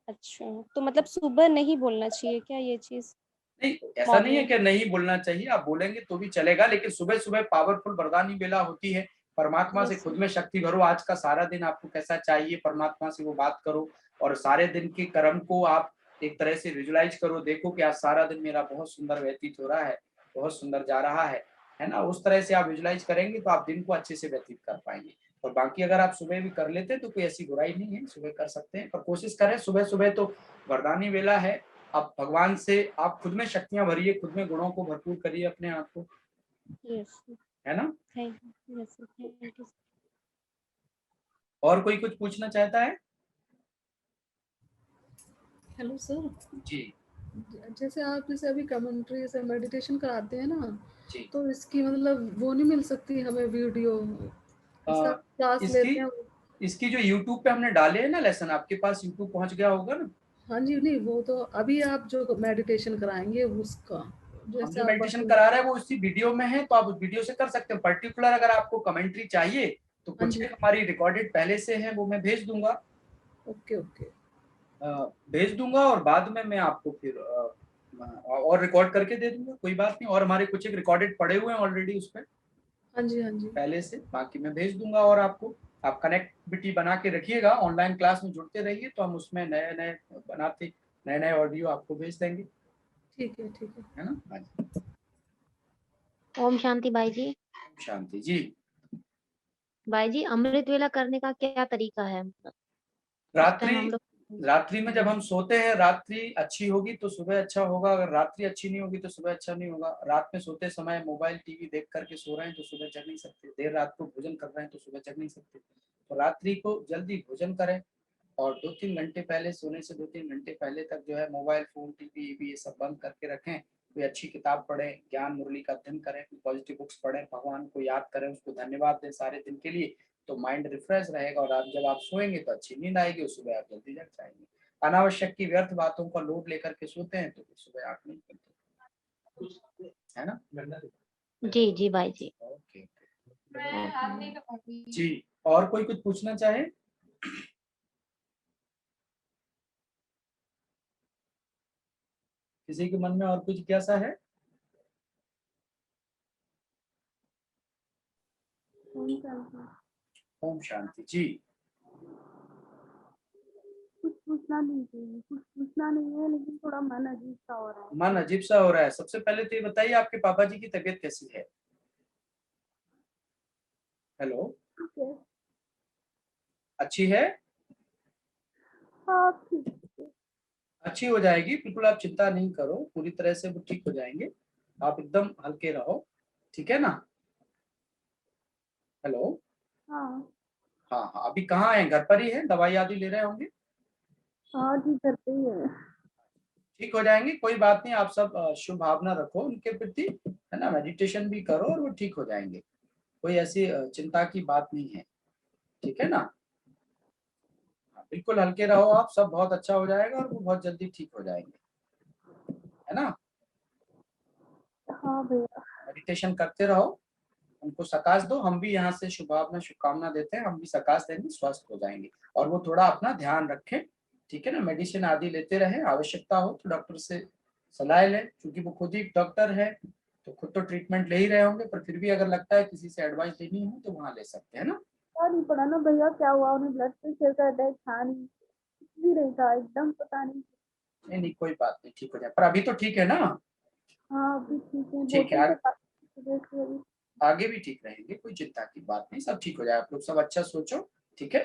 अच्छा, तो मतलब सुबह नहीं बोलना चाहिए क्या ये चीज? नहीं, ऐसा नहीं है मॉर्निंग। कि नहीं बोलना चाहिए, आप बोलेंगे तो भी चलेगा, लेकिन सुबह सुबह पावरफुल वरदानी बेला होती है। परमात्मा से यस खुद सर। में शक्ति भरो, आज का सारा दिन आपको कैसा चाहिए, परमात्मा से वो बात करो। और सारे दिन के कर्म को आप एक तरह से विजुलाइज करो, देखो कि आज सारा दिन मेरा बहुत सुंदर व्यतीत हो रहा है, बहुत सुंदर जा रहा है ना। उस तरह से आप विजुलाइज करेंगे तो आप दिन को अच्छे से व्यतीत कर पाएंगे। और बाकी अगर आप सुबह भी कर लेते हैं तो कोई ऐसी बुराई नहीं है, सुबह कर सकते हैं, पर कोशिश करें सुबह सुबह तो वरदानी बेला है। आप भगवान से आप खुद में शक्तियां भरिए, खुद में गुणों को भरपूर करिए अपने आप को, यस सर। है ना। Thank you. Yes sir, thank you. और कोई कुछ पूछना चाहता है? Hello sir. जी जैसे आप जैसे अभी कमेंट्री से मेडिटेशन कराते हैं ना, जी। तो इसकी मतलब वो नहीं मिल सकती हमें वीडियो? इसका क्लास इसकी लेते हैं। इसकी जो यूट्यूब पे हमने डाले हैं ना लेसन, आपके पास यूट्यूब पहुंच गया होगा ना। हाँ जी, नहीं वो तो अभी आप जो मेडिटेशन कराएंगे उसका। हम जैसे जो आप मेडिटेशन बताइए। करा रहे हैं वो उसी वीडियो में है, तो आप उस वीडियो से कर सकते हैं। पर्टिकुलर अगर आपको कमेंट्री चाहिए तो हाँ कुछ जी। एक हमारी रिकॉर्डेड पहले से है, वो मैं भेज दूंगा। Okay okay. भेज दूंगा और बाद में मैं आपको फिर और रिकॉर्ड करके दे दूंगा, कोई बात नहीं। और हमारे कुछ एक रिकॉर्डेड पड़े हुए हैं ऑलरेडी उस पर हाँ जी हाँ जी। पहले से, बाकी मैं भेज दूंगा। और आपको आप कनेक्टिविटी बना के रखिएगा, ऑनलाइन क्लास में जुड़ते रहिए, तो हम उसमें नए नए बनाते, नए नए ऑडियो आपको भेज देंगे, ठीक है। है ना। हाँ जी। ओम शांति भाई जी। शांति जी। भाई जी, अमृत वेला करने का क्या तरीका है? इस टाइम हम लोग रात्रि में जब हम सोते हैं, रात्रि अच्छी होगी तो सुबह अच्छा होगा, अगर रात्रि अच्छी नहीं होगी तो सुबह अच्छा नहीं होगा। रात में सोते समय मोबाइल टीवी देख करके सो रहे हैं तो सुबह जग नहीं सकते, देर रात को भोजन कर रहे हैं तो सुबह जग नहीं सकते। तो रात्रि को जल्दी भोजन करें और 2-3 घंटे पहले, सोने से 2-3 घंटे पहले तक जो है मोबाइल फोन टीवी ये सब बंद करके रखें। कोई अच्छी किताब पढ़ें, ज्ञान मुरली का अध्ययन करें, पॉजिटिव बुक्स पढ़ें, भगवान को याद करें, उसको धन्यवाद दें सारे दिन के लिए, तो माइंड रिफ्रेश रहेगा। और आप जब आप सोएंगे तो अच्छी नींद आएगी और सुबह आप जल्दी जग जाएंगे। अनावश्यक की व्यर्थ बातों का लोड लेकर के सोते हैं तो फिर सुबह आंख नहीं खुलती, है ना। जी जी भाई जी। ओके जी। और कोई कुछ पूछना चाहे? किसी के मन में और कुछ जिज्ञासा है? ओम शांति जी। कुछ पूछना नहीं है, लेकिन थोड़ा मन अजीब सा हो रहा है। मन अजीब सा हो रहा है। सबसे पहले तो ये बताइए आपके पापा जी की तबीयत कैसी है? हेलो। ठीक है। अच्छी है? हाँ ठीक है। अच्छी हो जाएगी, बिल्कुल आप चिंता नहीं करो, पूरी तरह से वो ठीक हो जाएंगे। आप एकदम हल्के रहो, ठीक है ना। हेलो। हाँ हाँ हाँ, अभी कहाँ है? घर पर ही है? दवाई आदि ले रहे होंगे? हाँ ठीक करते ही है। ठीक हो जाएंगे, कोई बात नहीं। आप सब शुभ भावना रखो उनके प्रति, है ना। मेडिटेशन भी करो और वो ठीक हो जाएंगे, कोई ऐसी चिंता की बात नहीं है, ठीक है ना। हाँ, बिल्कुल हल्के रहो आप, सब बहुत अच्छा हो जाएगा और वो बहुत जल्दी ठीक हो जाएंगे, है ना। हाँ भैया। मेडिटेशन करते रहो, उनको सकाश दो। हम भी यहाँ से शुभकामना देते हैं, हम भी सकाश देंगे, स्वस्थ हो जाएंगे। और वो थोड़ा अपना ध्यान रखें, ठीक है ना। मेडिसिन आदि लेते रहे, आवश्यकता हो तो डॉक्टर से सलाह लें, क्योंकि वो खुद ही डॉक्टर है, तो खुद तो ट्रीटमेंट ले ही रहे होंगे, पर फिर भी अगर लगता है किसी से एडवाइस लेनी हो तो वहाँ ले सकते हैं ना। पता नहीं पड़ा ना भैया क्या हुआ, उन्हें ब्लड प्रेशर का अटैक था नहीं, कुछ भी नहीं था, एकदम पता नहीं। नहीं नहीं, कोई बात नहीं, ठीक हो जाए। पर अभी तो ठीक है ना? हाँ अभी ठीक है, ठीक है, बोतल से अभी। आगे भी ठीक रहेंगे, कोई चिंता की बात नहीं, सब ठीक हो जाए। आप लोग सब अच्छा सोचो, ठीक है।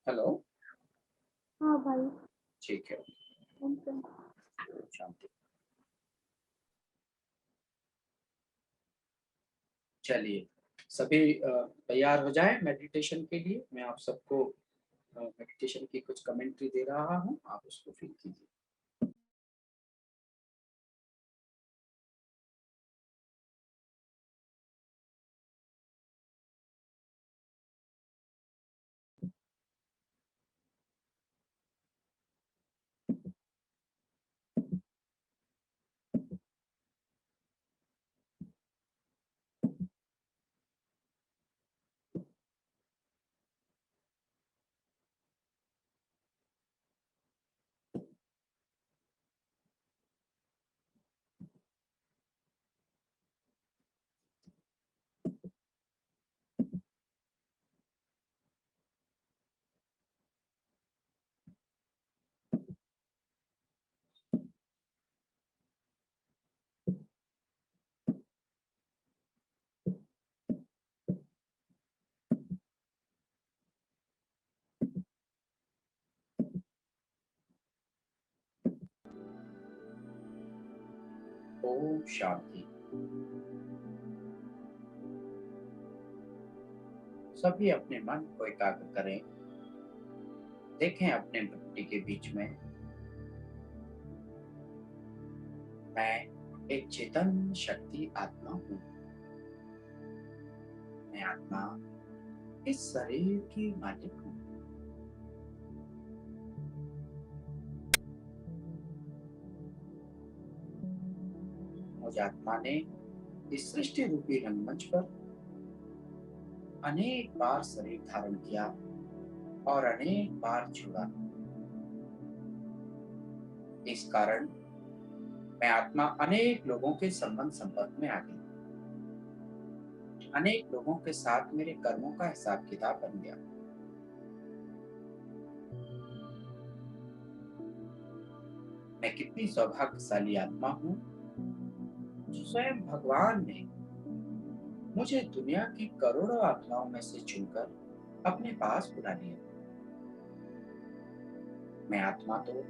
हेलो। हाँ भाई। ठीक है, ओके। शांति। चलिए, सभी तैयार हो जाए मेडिटेशन के लिए। मैं आप सबको मेडिटेशन की कुछ कमेंट्री दे रहा हूँ, आप उसको फील कीजिए। ओम शांति। सभी अपने मन को एकाग्र करें, देखें अपने भक्ति के बीच में मैं एक चेतन शक्ति आत्मा हूँ। मैं आत्मा इस शरीर की मालिक हूँ। मुझ आत्मा ने इस सृष्टि रूपी रंगमंच पर अनेक बार शरीर धारण किया और अनेक बार छोड़ा। इस कारण मैं आत्मा अनेक लोगों के संपर्क में आ गई। अनेक लोगों के साथ मेरे कर्मों का हिसाब किताब बन गया। मैं कितनी सौभाग्यशाली आत्मा हूँ जो स्वयं भगवान ने मुझे दुनिया की करोड़ों आत्माओं में से चुनकर अपने पास बुला लिया। मैं आत्मा तो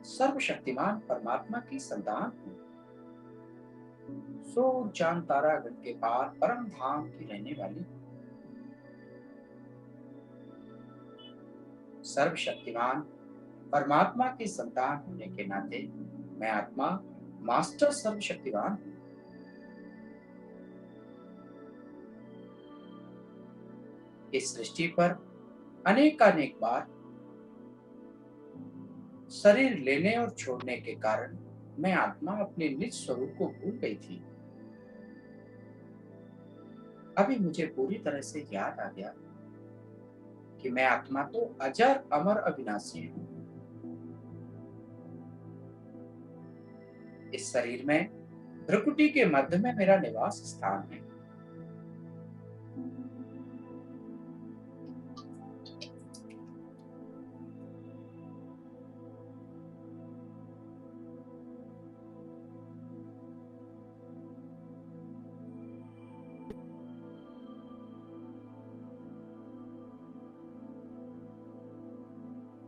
सर्वशक्तिमान परमात्मा की संतान हूँ। सूर्य चांद तारा गण के पार परम धाम की रहने वाली सर्वशक्तिमान परमात्मा की संतान होने के नाते मैं आत्मा मास्टर सर्वशक्तिमान हूँ। इस सृष्टि पर अनेकानेक बार शरीर लेने और छोड़ने के कारण मैं आत्मा अपने निज स्वरूप को भूल गई थी। अभी मुझे पूरी तरह से याद आ गया कि मैं आत्मा तो अजर अमर अविनाशी हूं। इस शरीर में भ्रुकुटी के मध्य में मेरा निवास स्थान है।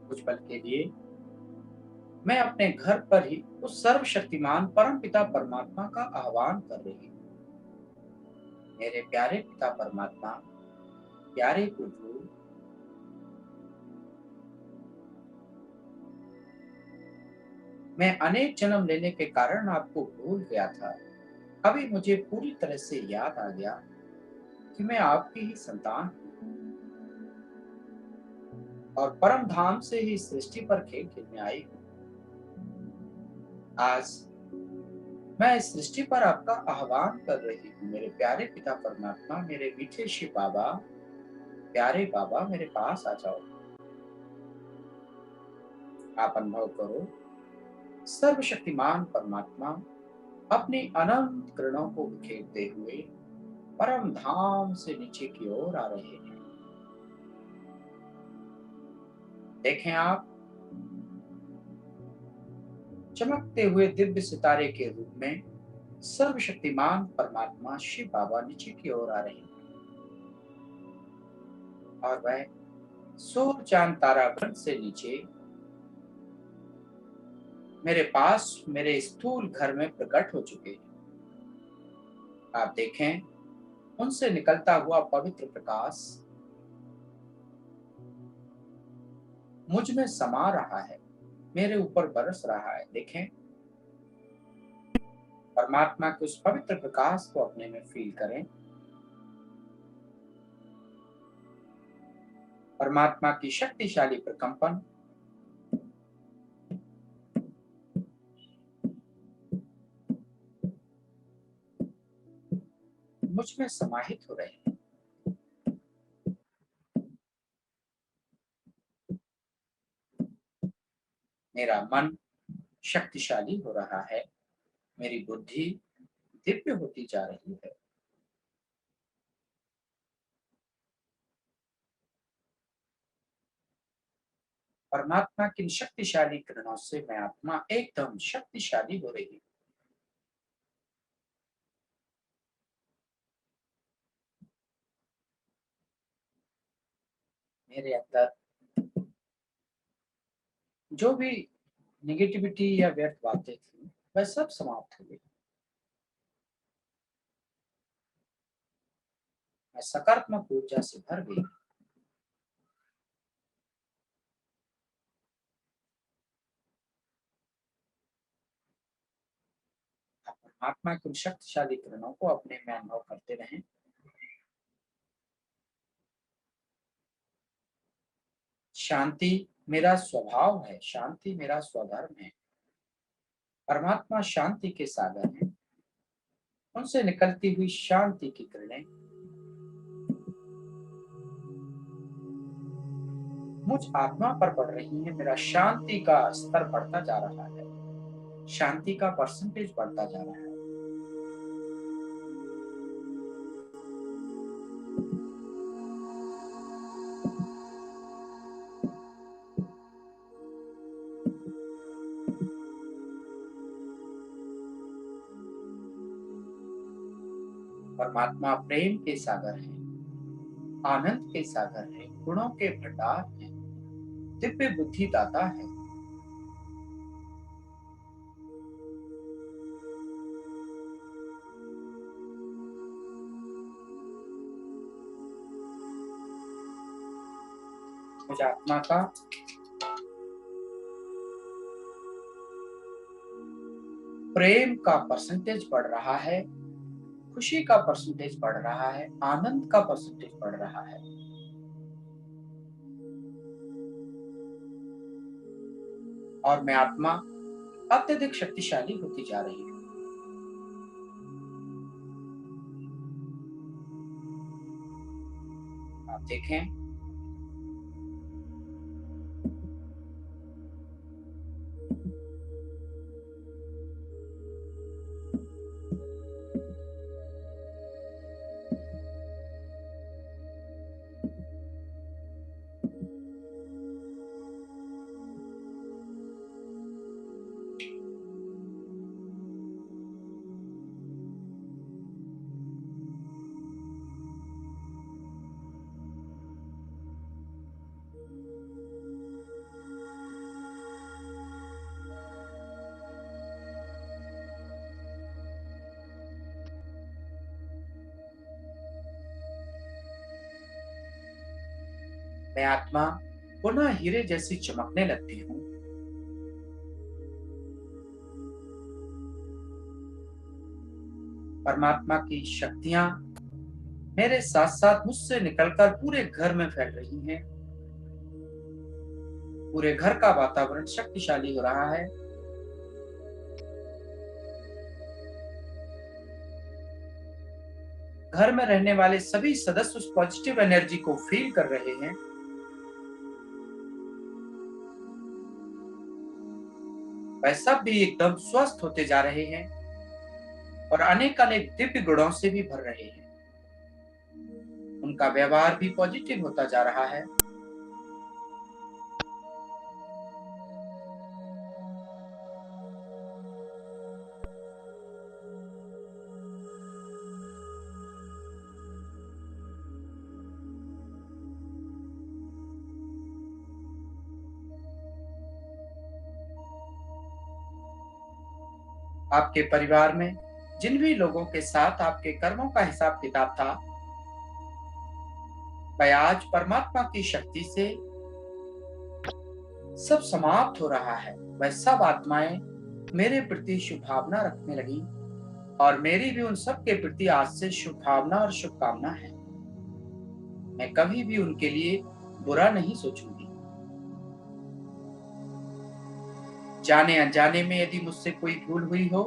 कुछ पल के लिए मैं अपने घर पर ही उस सर्वशक्तिमान परम पिता परमात्मा का आह्वान कर रही हूँ। मेरे प्यारे पिता परमात्मा, प्यारे प्रभु, मैं अनेक जन्म लेने के कारण आपको भूल गया था। अभी मुझे पूरी तरह से याद आ गया कि मैं आपकी ही संतान हूँ और परम धाम से ही सृष्टि पर खेल खेलने आई हूँ। आज मैं इस सृष्टि पर आपका आह्वान कर रही हूँ। मेरे प्यारे पिता परमात्मा, मेरे मीठे शिव बाबा, प्यारे बाबा, मेरे पास आ जाओ। आप अनुभव करो, सर्वशक्तिमान परमात्मा अपनी अनंत किरणों को बिखेरते हुए परम धाम से नीचे की ओर आ रहे हैं। देखें आप, चमकते हुए दिव्य सितारे के रूप में सर्वशक्तिमान परमात्मा शिव बाबा नीचे की ओर आ रहे हैं और वह सूर्य चांद तारागण से नीचे मेरे पास मेरे स्थूल घर में प्रकट हो चुके हैं। आप देखें, उनसे निकलता हुआ पवित्र प्रकाश मुझ में समा रहा है, मेरे ऊपर बरस रहा है। देखें, परमात्मा के उस पवित्र प्रकाश को अपने में फील करें। परमात्मा की शक्तिशाली प्रकंपन मुझ में समाहित हो रहे हैं। मेरा मन शक्तिशाली हो रहा है, मेरी बुद्धि दिव्य होती जा रही है। परमात्मा की शक्तिशाली किरणों से मैं आत्मा एकदम शक्तिशाली हो रही हूँ। मेरे अंदर जो भी निगेटिविटी या व्यर्थ बातें थी, वह सब समाप्त हो गई। मैं सकारात्मक ऊर्जा से भर गई। आप परमात्मा की उन शक्तिशाली किरणों को अपने में अनुभव करते रहें। शांति मेरा स्वभाव है, शांति मेरा स्वधर्म है। परमात्मा शांति के सागर हैं। उनसे निकलती हुई शांति की किरणें मुझ आत्मा पर पड़ रही है। मेरा शांति का स्तर बढ़ता जा रहा है, शांति का परसेंटेज बढ़ता जा रहा है। परमात्मा प्रेम के सागर है, आनंद के सागर है, गुणों के भंडार है, दिव्य बुद्धि दाता है। मुझ आत्मा का प्रेम का परसेंटेज बढ़ रहा है, खुशी का परसेंटेज बढ़ रहा है, आनंद का परसेंटेज बढ़ रहा है। और मैं आत्मा अत्यधिक शक्तिशाली होती जा रही हूँ। आप देखें, मैं आत्मा पुनः हीरे जैसी चमकने लगती हूँ। परमात्मा की शक्तियां मेरे साथ साथ मुझसे निकलकर पूरे घर में फैल रही हैं। पूरे घर का वातावरण शक्तिशाली हो रहा है। घर में रहने वाले सभी सदस्य उस पॉजिटिव एनर्जी को फील कर रहे हैं। वह सब भी एकदम स्वस्थ होते जा रहे हैं और अनेक अनेक दिव्य गुणों से भी भर रहे हैं। उनका व्यवहार भी पॉजिटिव होता जा रहा है। आपके परिवार में जिन भी लोगों के साथ आपके कर्मों का हिसाब किताब था, वह आज परमात्मा की शक्ति से सब समाप्त हो रहा है। वह सब आत्माएं मेरे प्रति शुभ भावना रखने लगी और मेरी भी उन सब के प्रति आज से शुभ भावना और शुभकामना है। मैं कभी भी उनके लिए बुरा नहीं सोचूंगी। जाने अनजाने में यदि मुझसे कोई भूल हुई हो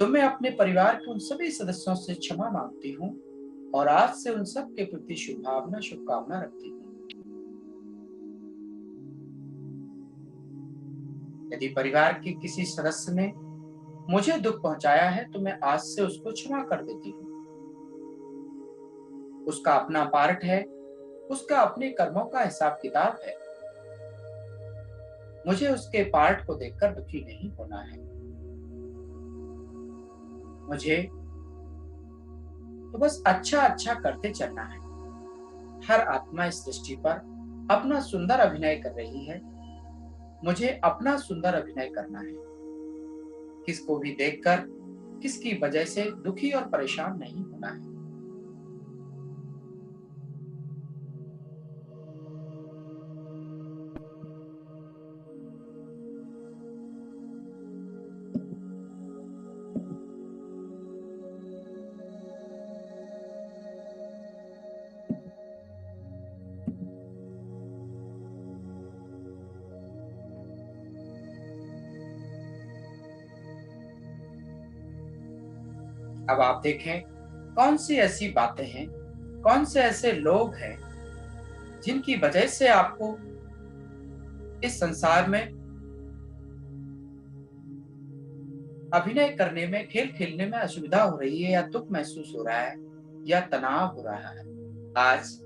तो मैं अपने परिवार के उन सभी सदस्यों से क्षमा मांगती हूँ और आज से उन सब के प्रति शुभ भावना शुभकामना रखती हूँ। यदि परिवार के किसी सदस्य ने मुझे दुख पहुंचाया है तो मैं आज से उसको क्षमा कर देती हूँ। उसका अपना पार्ट है, उसका अपने कर्मों का हिसाब किताब है। मुझे उसके पार्ट को देखकर दुखी नहीं होना है। मुझे तो बस अच्छा अच्छा करते चलना है। हर आत्मा इस सृष्टि पर अपना सुंदर अभिनय कर रही है। मुझे अपना सुंदर अभिनय करना है। किसको भी देखकर किसकी वजह से दुखी और परेशान नहीं होना है। अब आप देखें कौन सी ऐसी बातें हैं, कौन से ऐसे लोग हैं जिनकी वजह से आपको इस संसार में अभिनय करने में, खेल खेलने में असुविधा हो रही है, या दुख महसूस हो रहा है, या तनाव हो रहा है। आज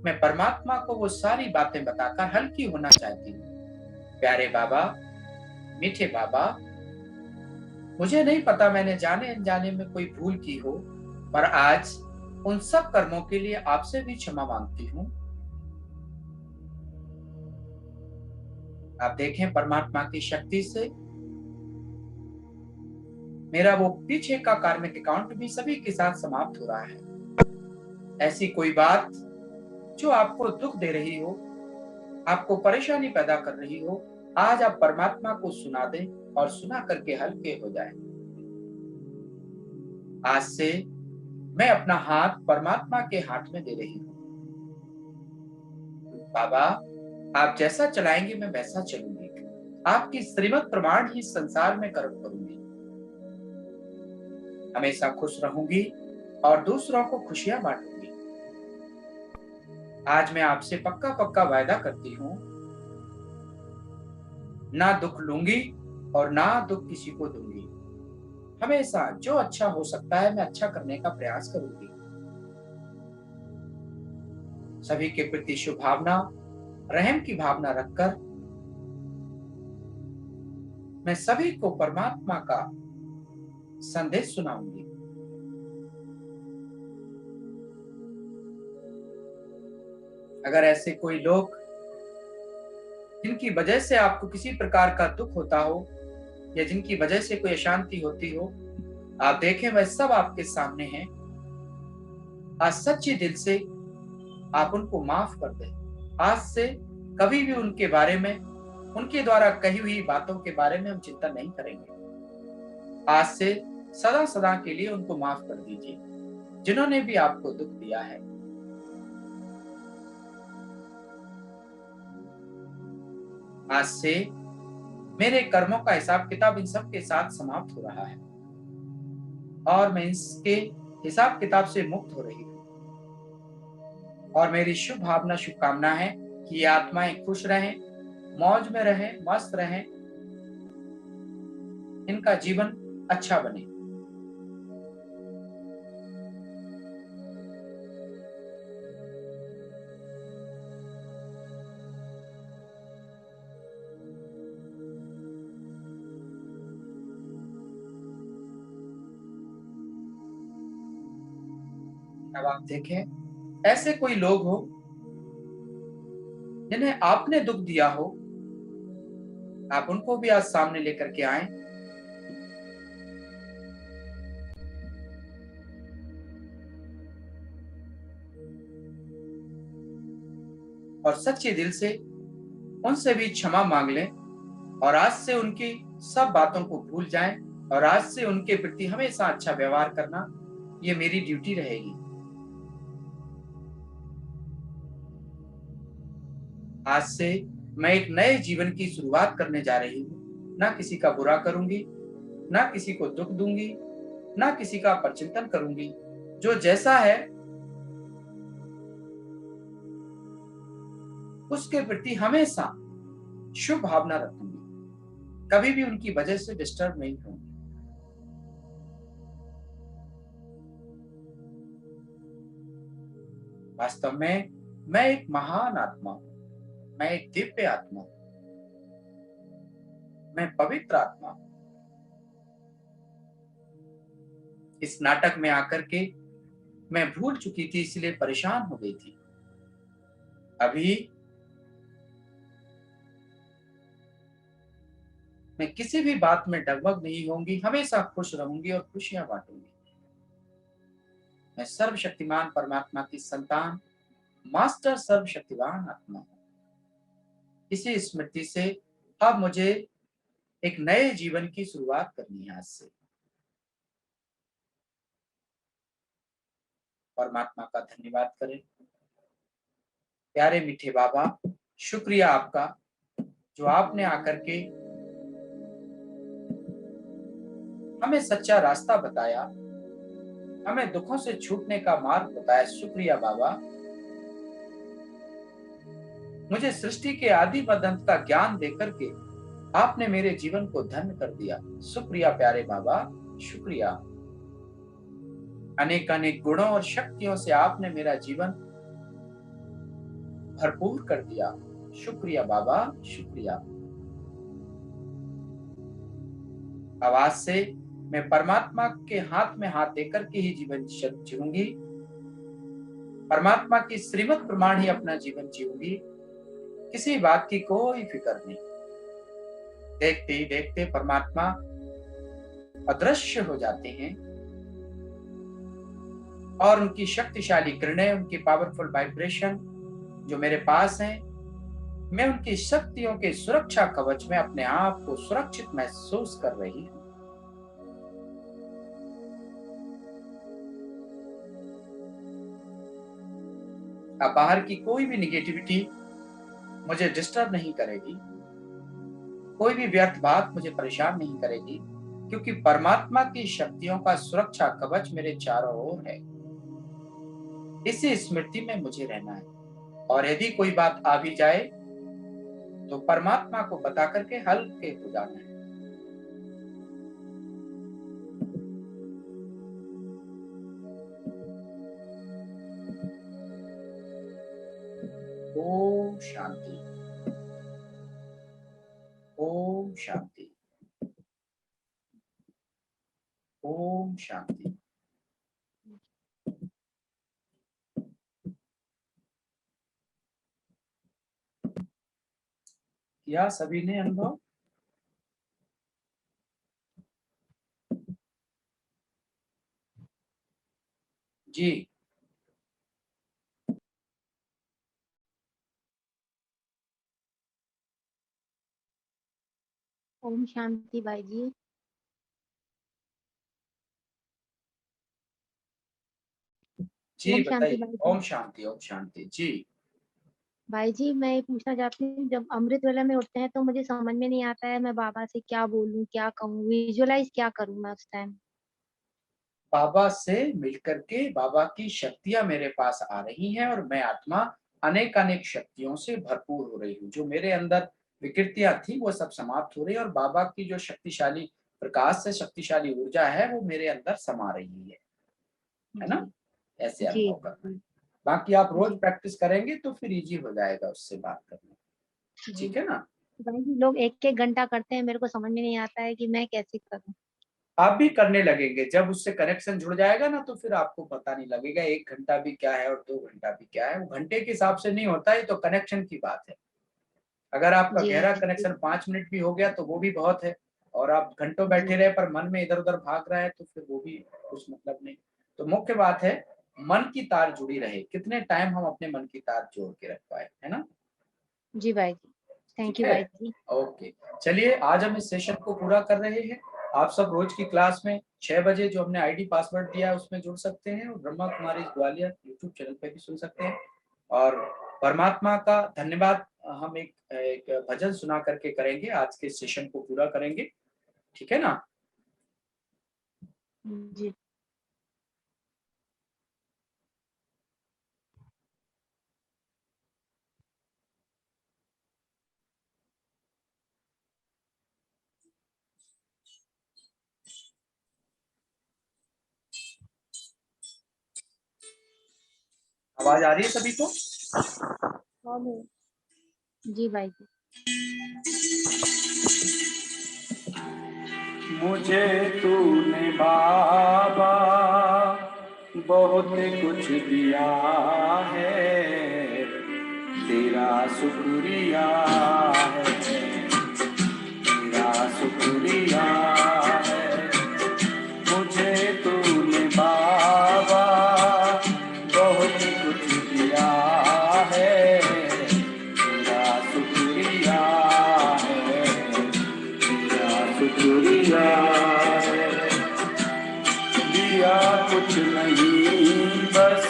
मैं परमात्मा को वो सारी बातें बताकर हल्की होना चाहती हूँ। प्यारे बाबा, मीठे बाबा, मुझे नहीं पता मैंने जाने अनजाने में कोई भूल की हो, पर आज उन सब कर्मों के लिए आपसे भी क्षमा मांगती हूँ। आप देखें परमात्मा की शक्ति से मेरा वो पीछे का कार्मिक अकाउंट भी सभी के साथ समाप्त हो रहा है। ऐसी कोई बात जो आपको दुख दे रही हो, आपको परेशानी पैदा कर रही हो, आज आप परमात्मा को सुना दें और सुना करके हल्के हो जाएं। आज से मैं अपना हाथ परमात्मा के हाथ में दे रही हूँ। बाबा, आप जैसा चलाएंगे मैं वैसा चलूंगी। आपकी श्रीमत प्रमाण ही संसार में कर्म करूंगी। हमेशा खुश रहूंगी और दूसरों को खुशियां बांटूंगी। आज मैं आपसे पक्का पक्का वायदा करती हूँ, ना दुख लूंगी और ना दुख किसी को दूंगी। हमेशा जो अच्छा हो सकता है मैं अच्छा करने का प्रयास करूंगी। सभी के प्रति शुभ भावना, रहम की भावना रखकर मैं सभी को परमात्मा का संदेश सुनाऊंगी। अगर ऐसे कोई लोग जिनकी वजह से आपको किसी प्रकार का दुख होता हो, या जिनकी वजह से कोई अशांति होती हो, आप देखें वह सब आपके सामने हैं। आज सच्चे दिल से आप उनको माफ कर दें। आज से कभी भी उनके बारे में, उनके द्वारा कही हुई बातों के बारे में हम चिंता नहीं करेंगे। आज से सदा सदा के लिए उनको माफ कर दीजिए जिन्होंने भी आपको दुख दिया है। आज से मेरे कर्मों का हिसाब किताब इन सब के साथ समाप्त हो रहा है और मैं इसके हिसाब किताब से मुक्त हो रही हूँ। और मेरी शुभ भावना, शुभकामना है कि ये आत्माएं खुश रहें, मौज में रहें, मस्त रहें, इनका जीवन अच्छा बने। अब आप देखें ऐसे कोई लोग हो जिन्हें आपने दुख दिया हो, आप उनको भी आज सामने लेकर के आए। और सच्चे दिल से उनसे भी क्षमा मांग लें और आज से उनकी सब बातों को भूल जाएं और आज से उनके प्रति हमेशा अच्छा व्यवहार करना ये मेरी ड्यूटी रहेगी। आज से मैं एक नए जीवन की शुरुआत करने जा रही हूँ। ना किसी का बुरा करूंगी, ना किसी को दुख दूंगी, ना किसी का परचिंतन करूंगी। जो जैसा है उसके प्रति हमेशा शुभ भावना रखूंगी। कभी भी उनकी वजह से डिस्टर्ब नहीं होंगी। वास्तव में मैं एक महान आत्मा हूं। मैं एक दिव्य आत्मा हूं। मैं पवित्र आत्मा हूं। इस नाटक में आकर के मैं भूल चुकी थी, इसलिए परेशान हो गई थी। अभी मैं किसी भी बात में डगमग नहीं होंगी, हमेशा खुश रहूंगी और खुशियां बांटूंगी। मैं सर्वशक्तिमान परमात्मा की संतान, मास्टर सर्वशक्तिवान आत्मा हूं। इसी स्मृति से अब मुझे एक नए जीवन की शुरुआत करनी है। आज से परमात्मा का धन्यवाद करें। प्यारे मीठे बाबा, शुक्रिया आपका जो आपने आकर के हमें सच्चा रास्ता बताया हमें दुखों से छूटने का मार्ग बताया। शुक्रिया बाबा। मुझे सृष्टि के आदि व अंत का ज्ञान देकर के आपने मेरे जीवन को धन्य कर दिया। शुक्रिया प्यारे बाबा, शुक्रिया। अनेक अनेक गुणों और शक्तियों से आपने मेरा जीवन भरपूर कर दिया। शुक्रिया बाबा, शुक्रिया। आवाज से मैं परमात्मा के हाथ में हाथ देकर के ही जीवन जीऊंगी। परमात्मा की श्रीमत प्रमाण ही अपना जीवन जीऊंगी। किसी बात की कोई फिक्र नहीं। देखते ही देखते परमात्मा अदृश्य हो जाते हैं और उनकी शक्तिशाली किरणें, उनकी पावरफुल वाइब्रेशन जो मेरे पास हैं, मैं उनकी शक्तियों के सुरक्षा कवच में अपने आप को सुरक्षित महसूस कर रही हूं। अब बाहर की कोई भी निगेटिविटी मुझे डिस्टर्ब नहीं करेगी, कोई भी व्यर्थ बात मुझे परेशान नहीं करेगी, क्योंकि परमात्मा की शक्तियों का सुरक्षा कवच मेरे चारों ओर है। इसी स्मृति में मुझे रहना है और यदि कोई बात आ भी जाए तो परमात्मा को बता करके हल्के हो जाना है। ओम शांति, ओम शांति, ओम शांति। किया सभी ने अनुभव? जी ओम शांति भाई जी। जी ओम शांति बताइए। भाई जी। ओम शांति, ओम शांति। जी भाई जी मैं ये पूछना चाहती हूँ, जब अमृत वेला में उठते हैं तो मुझे समझ में नहीं आता है मैं बाबा से क्या बोलूं, क्या कहूँ, विजुअलाइज क्या करूँ मैं उस टाइम। बाबा से मिलकर के बाबा की शक्तियां मेरे पास आ रही हैं और मैं आत्मा अनेक अनेक शक्तियों से भरपूर हो रही हूँ। जो मेरे अंदर विकृतियां थी वो सब समाप्त हो रही है और बाबा की जो शक्तिशाली प्रकाश से शक्तिशाली ऊर्जा है वो मेरे अंदर समा रही है ना? ऐसे जी अनुभव करना है। बाकी आप रोज प्रैक्टिस करेंगे तो फिर इजी हो जाएगा उससे बात करना। ठीक है ना? भाई जी लोग एक एक घंटा करते हैं, मेरे को समझ में नहीं आता है कि मैं कैसे करूँ। आप भी करने लगेंगे, जब उससे कनेक्शन जुड़ जाएगा ना तो फिर आपको पता नहीं लगेगा 1 घंटा भी क्या है और 2 घंटा भी क्या है। वो घंटे के हिसाब से नहीं होता है, तो कनेक्शन की बात है। अगर आपका गहरा कनेक्शन 5 मिनट भी हो गया तो वो भी बहुत है, और आप घंटों बैठे रहे पर मन में इधर उधर भाग रहा है तो फिर वो भी कुछ मतलब नहीं। तो मुख्य बात है मन की तार जुड़ी रहे। कितने टाइम हम अपने मन की तार जोड़ के रख पाए, है ना? जी भाई जी, थैंक यू भाई जी। ओके, चलिए आज हम इस सेशन को पूरा कर रहे हैं। आप सब रोज की क्लास में 6 बजे जो हमने आईडी पासवर्ड दिया है उसमें जुड़ सकते हैं और ब्रह्मा कुमारी ग्वालियर यूट्यूब चैनल पे भी सुन सकते हैं। और परमात्मा का धन्यवाद हम एक भजन सुना करके करेंगे, आज के सेशन को पूरा करेंगे। ठीक है ना? जी आवाज आ रही है सभी को? जी भाई जी। मुझे तूने बाबा बहुत कुछ दिया है, तेरा शुक्रिया है, तेरा शुक्रिया है। मुझे तूने बाबा बहुत कुछ दिया है, तेरा शुक्रिया है, तेरा शुक्रिया है। दिया कुछ नहीं बस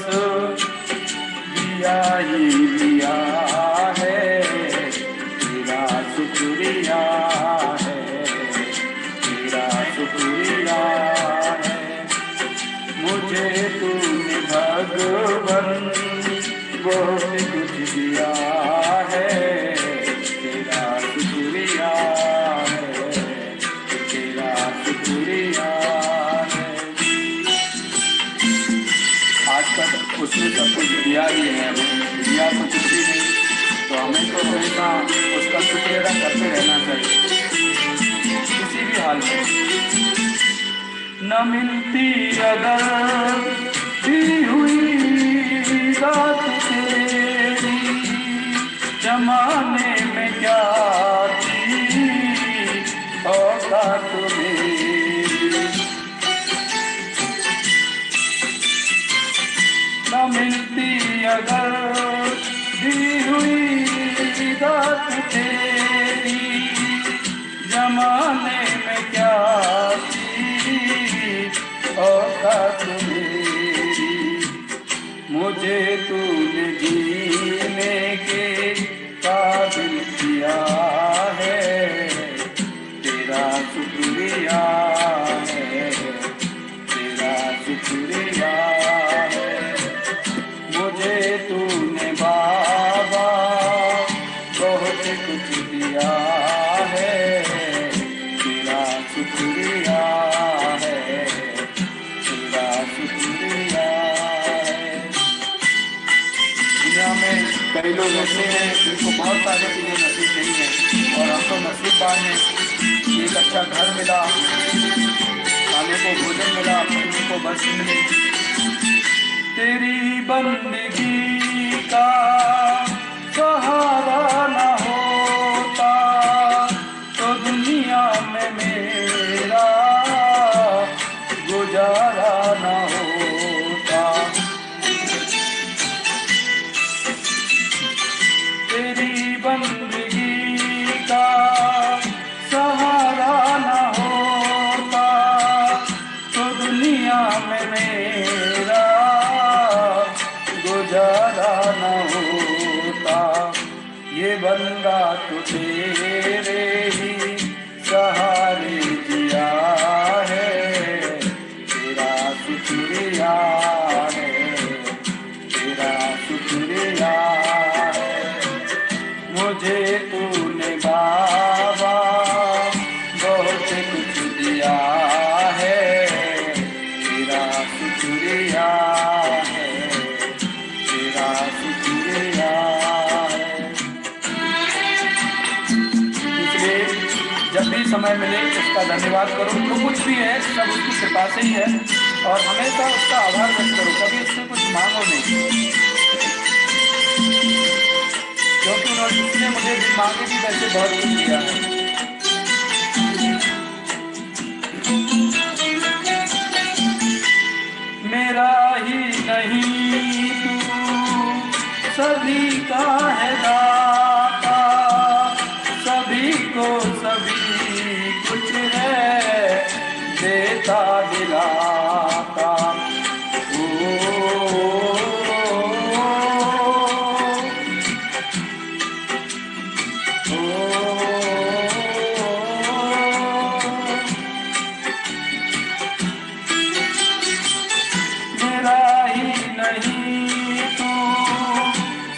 दिया ही दिया है, तेरा शुक्रिया है, तेरा शुक्रिया है। मुझे दिया ही है, दिया तो कुछ भी नहीं, तो हमें तो हमेशा उसका शुक्र अदा करते रहना चाहिए किसी भी हाल में। न मिलती अगर दी हुई रात तेरी, जमाने में क्या थी औकात मेरी। न मिलती अगर दी हुई रात तेरी, जमाने में क्या थी औकात मेरी। मुझे तूने जीने के काबिल किया है, तेरा शुक्रिया है, तेरा शुक्रिया है। मुझे तूने बाबा बहुत कुछ दिया है, तेरा शुक्रिया है, तेरा शुक्रिया है। दुनिया में कई लोग ऐसे हैं जिनको बहुत सारी चीज़ें नसीब नहीं है, और हम तो नसीबवान हैं। एक अच्छा घर मिला, खाने को भोजन मिला, पहनने को वस्त्र मिले। तेरी बंदगी का सहारा न होता तो दुनिया में मेरा गुजारा न होता। तेरी बंदगी का सहारा न होता तो दुनिया में मेरा गुजारा न होता। ये बंदा तो तेरे ही सहारे जिया है, तेरा शुक्रिया है, तेरा शुक्रिया है। मुझे तूने बाबा बहुत कुछ दिया है, तेरा शुक्रिया है, तेरा शुक्रिया है। इसलिए जब भी समय मिले उसका धन्यवाद करो, जो कुछ भी है सब उसकी कृपा से ही है, और हमेशा उसका आभार व्यक्त करो, कभी उससे कुछ मांगो नहीं, क्योंकि उसने मुझे भी मांगे भी वैसे बहुत कुछ दिया है। मेरा ही नहीं तू सभी का है दाता, सभी को सभी कुछ है देता दिलाता। मेरा ही नहीं तू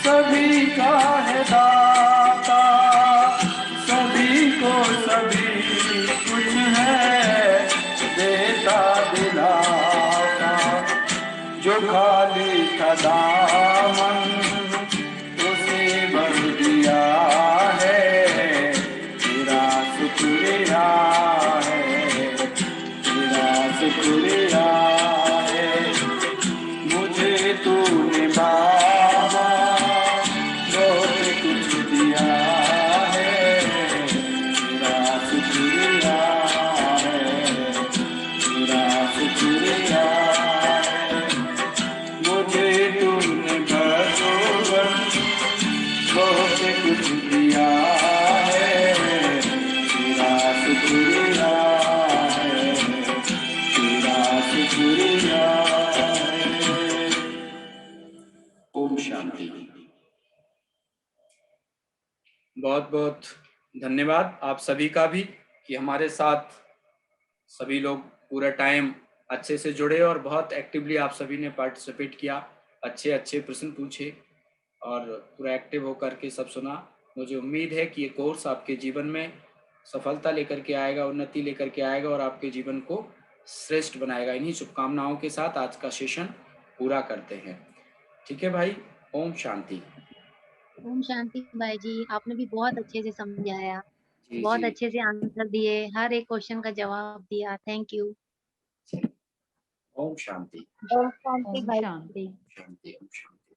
सभी का है दाता, सभी को सभी कुछ है देता दिलाता। जो खाली था दामन उसे भर दिया है, तेरा शुक्रिया है, तेरा शुक्रिया है। मुझे तूने बाबा बहुत कुछ दिया है, तेरा शुक्रिया है, तेरा शुक्रिया है। मुझे तूने भगवान बहुत कुछ दिया है, तेरा शुक्रिया है, तेरा शुक्रिया है। ओम शांति। बहुत बहुत धन्यवाद आप सभी का भी कि हमारे साथ सभी लोग पूरा टाइम अच्छे से जुड़े और बहुत एक्टिवली आप सभी ने पार्टिसिपेट किया, अच्छे अच्छे प्रश्न पूछे और पूरा एक्टिव होकर के सब सुना। मुझे उम्मीद है कि ये कोर्स आपके जीवन में सफलता लेकर के आएगा, उन्नति लेकर के आएगा और आपके जीवन को श्रेष्ठ बनाएगा। इन्हीं शुभकामनाओं के साथ आज का सेशन पूरा करते हैं। ठीक है भाई, ओम शांति। ओम शांति भाई जी, आपने भी बहुत अच्छे से समझाया, जी बहुत जी, अच्छे से आंसर दिए, हर एक क्वेश्चन का जवाब दिया। Thank you. ओम शांति। ओम शांति ओम भाई। शांति। शांति, ओम शांति।